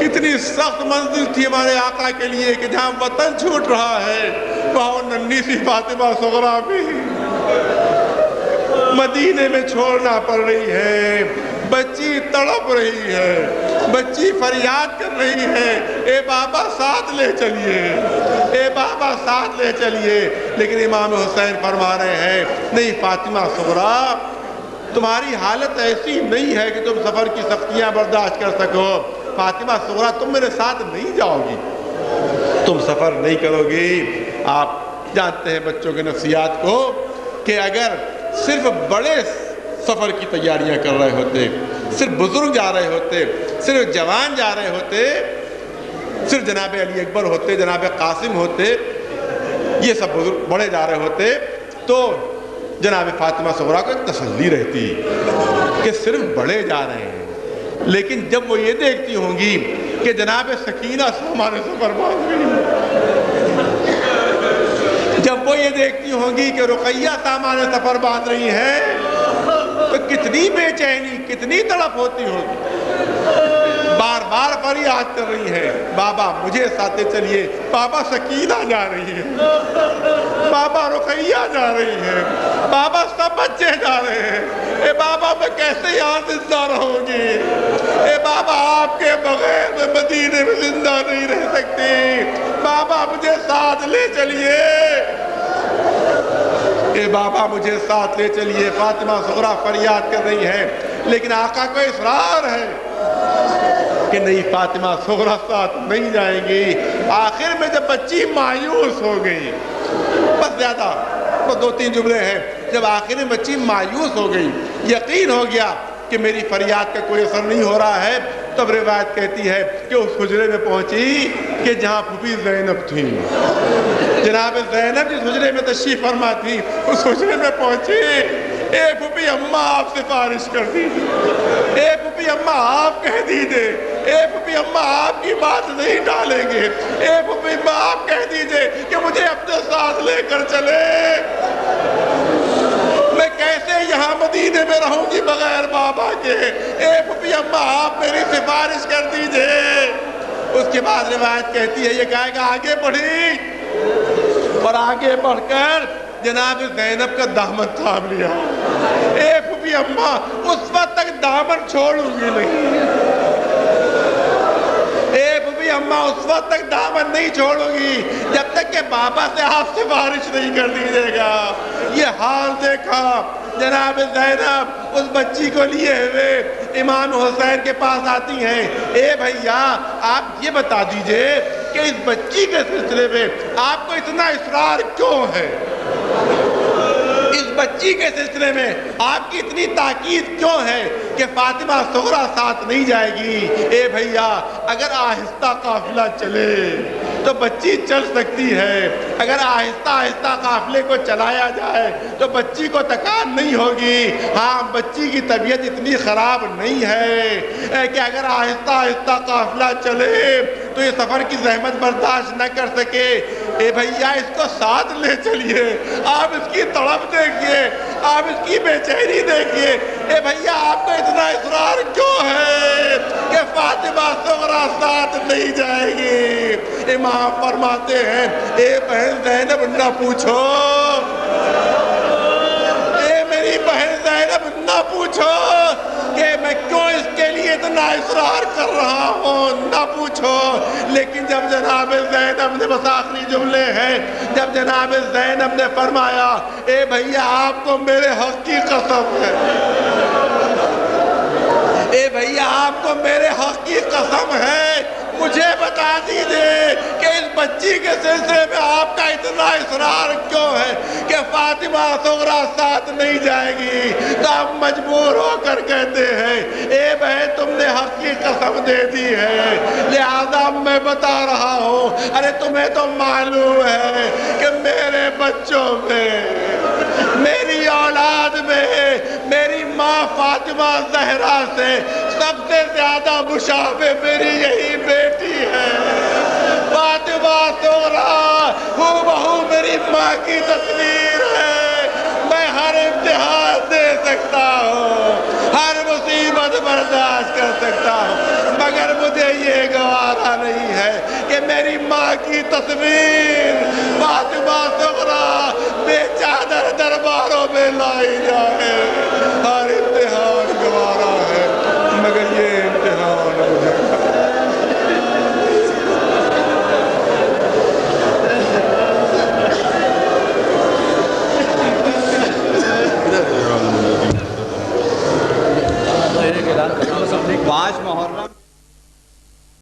کتنی سخت منزل تھی ہمارے آقا کے لیے کہ جہاں وطن چھوٹ رہا ہے وہاں ننھی سی فاطمہ صغریٰ بھی مدینے میں چھوڑنا پڑ رہی ہے. بچی تڑپ رہی ہے، بچی فریاد کر رہی ہے، اے بابا ساتھ لے چلیے، اے بابا ساتھ لے چلیے. لیکن امام حسین فرما رہے ہیں نہیں فاطمہ صغریٰ، تمہاری حالت ایسی نہیں ہے کہ تم سفر کی سختیاں برداشت کر سکو. فاطمہ صغریٰ تم میرے ساتھ نہیں جاؤ گی، تم سفر نہیں کرو گی. آپ جانتے ہیں بچوں کے نفسیات کو کہ اگر صرف بڑے سفر کی تیاریاں کر رہے ہوتے، صرف بزرگ جا رہے ہوتے، صرف جوان جا رہے ہوتے، صرف جناب علی اکبر ہوتے، جناب قاسم ہوتے، یہ سب بزرگ بڑے جا رہے ہوتے تو جناب فاطمہ صغریٰ کو ایک تسلی رہتی کہ صرف بڑے جا رہے ہیں. لیکن جب وہ یہ دیکھتی ہوں گی کہ جناب سکینہ سامان سفر باندھ رہی ہے، جب وہ یہ دیکھتی ہوں گی کہ رقیہ سامان سفر باندھ رہی ہے تو کتنی بے چینی، کتنی تڑپ ہوتی ہوگی. بار بار فریاد کر رہی ہے بابا مجھے ساتھ چلیے، بابا سکینہ جا رہی ہے، بابا رقیہ جا رہی ہے، بابا سب بچے جا رہے ہیں، اے بابا میں کیسے یہاں زندہ رہوں گی، اے بابا آپ کے بغیر میں مدینے میں زندہ نہیں رہ سکتی، بابا مجھے ساتھ لے چلیے، اے بابا مجھے ساتھ لے چلیے. فاطمہ صغریٰ فریاد کر رہی ہے لیکن آقا کو اصرار ہے کہ نہیں فاطمہ صغریٰ ساتھ نہیں جائیں گی. آخر میں جب بچی مایوس ہو گئی، بس زیادہ بس 2-3 جملے ہیں، جب آخر میں بچی مایوس ہو گئی، یقین ہو گیا کہ میری فریاد کا کوئی اثر نہیں ہو رہا ہے، تب روایت کہتی ہے کہ اس حجرے میں پہنچی کہ جہاں پھوپھی زینب تھی. جناب زینب جس حجرے میں تشریف فرما تھی اس حجرے میں پہنچی. اے پھوپھی اماں آپ سفارش کر دیجیے، اے پھوپھی اماں آپ کہہ دیجیے، اے پھوپھی اماں آپ کی بات نہیں ڈالیں گے، اے پھوپھی اماں آپ کہہ دیجیے کہ مجھے اپنے ساتھ لے کر چلے. میں کیسے یہاں مدینے میں رہوں گی بغیر بابا کے، اے پھوپھی اماں آپ میری سفارش کر دیجیے. اس کے بعد روایت کہتی ہے یہ کہے گا آگے بڑھی اور آگے بڑھ کر جناب زینب کا دامن تھام لیا. اے پھوپھی اماں اس وقت تک دامن چھوڑوں گی نہیں، اے پھوپھی اماں اس وقت تک دامن نہیں چھوڑوں گی جب تک کہ بابا سے آپ سفارش نہیں کر دیجیے گا. یہ حال دیکھا جناب زینب اس بچی کو لیے ہوئے امام حسین کے پاس آتی ہیں. اے بھیا آپ یہ بتا دیجئے کہ اس بچی کے سلسلے میں آپ کو اتنا اصرار کیوں ہے، اس بچی کے سلسلے میں آپ کی اتنی تاکید کیوں ہے کہ فاطمہ صغریٰ ساتھ نہیں جائے گی. اے بھیا اگر آہستہ قافلہ چلے تو بچی چل سکتی ہے، اگر آہستہ آہستہ قافلے کو چلایا جائے تو بچی کو تکان نہیں ہوگی. ہاں بچی کی طبیعت اتنی خراب نہیں ہے کہ اگر آہستہ آہستہ قافلہ چلے تو یہ سفر کی زحمت برداشت نہ کر سکے. اے بھیا اس کو ساتھ لے چلیے، آپ اس کی تڑپ دیکھیے، آپ اس کی بے چینی دیکھیے. اے بھیا آپ کو اتنا اصرار کیوں ہے کہ فاطمہ صغریٰ ساتھ نہیں جائے گی؟ امام فرماتے ہیں اے بہن زینب نہ پوچھو، اے میری بہن زینب نہ پوچھو کہ میں کیوں اس کے لیے اتنا اصرار کر رہا ہوں، نہ پوچھو۔ لیکن جب جناب زینب نے، بس آخری جملے ہیں، جب جناب زینب نے فرمایا اے بھیا آپ کو میرے حق کی قسم ہے، اے بھیا آپ کو میرے حق کی قسم ہے، مجھے بتا دیجئے کہ اس بچی کے سلسلے میں آپ کا اتنا اصرار کیوں ہے کہ فاطمہ صغریٰ ساتھ نہیں جائے گی؟ تو آپ مجبور ہو کر کہتے ہیں اے بہن تم نے حق کی قسم دے دی ہے، لہذا میں بتا رہا ہوں۔ ارے تمہیں تو معلوم ہے کہ میرے بچوں میں، میری اولاد میں، میری ماں فاطمہ زہرا سے سب سے زیادہ مشابہ میری یہی بیٹی ہے، فاطمہ صغریٰ ہو بہو میری ماں کی تصویر ہے۔ میں ہر امتحان دے سکتا ہوں، ہر مصیبت برداشت کر سکتا ہوں، مگر مجھے یہ گوارا نہیں ہے کہ میری ماں کی تصویر فاطمہ صغریٰ بے چادر درباروں میں لائی جائے۔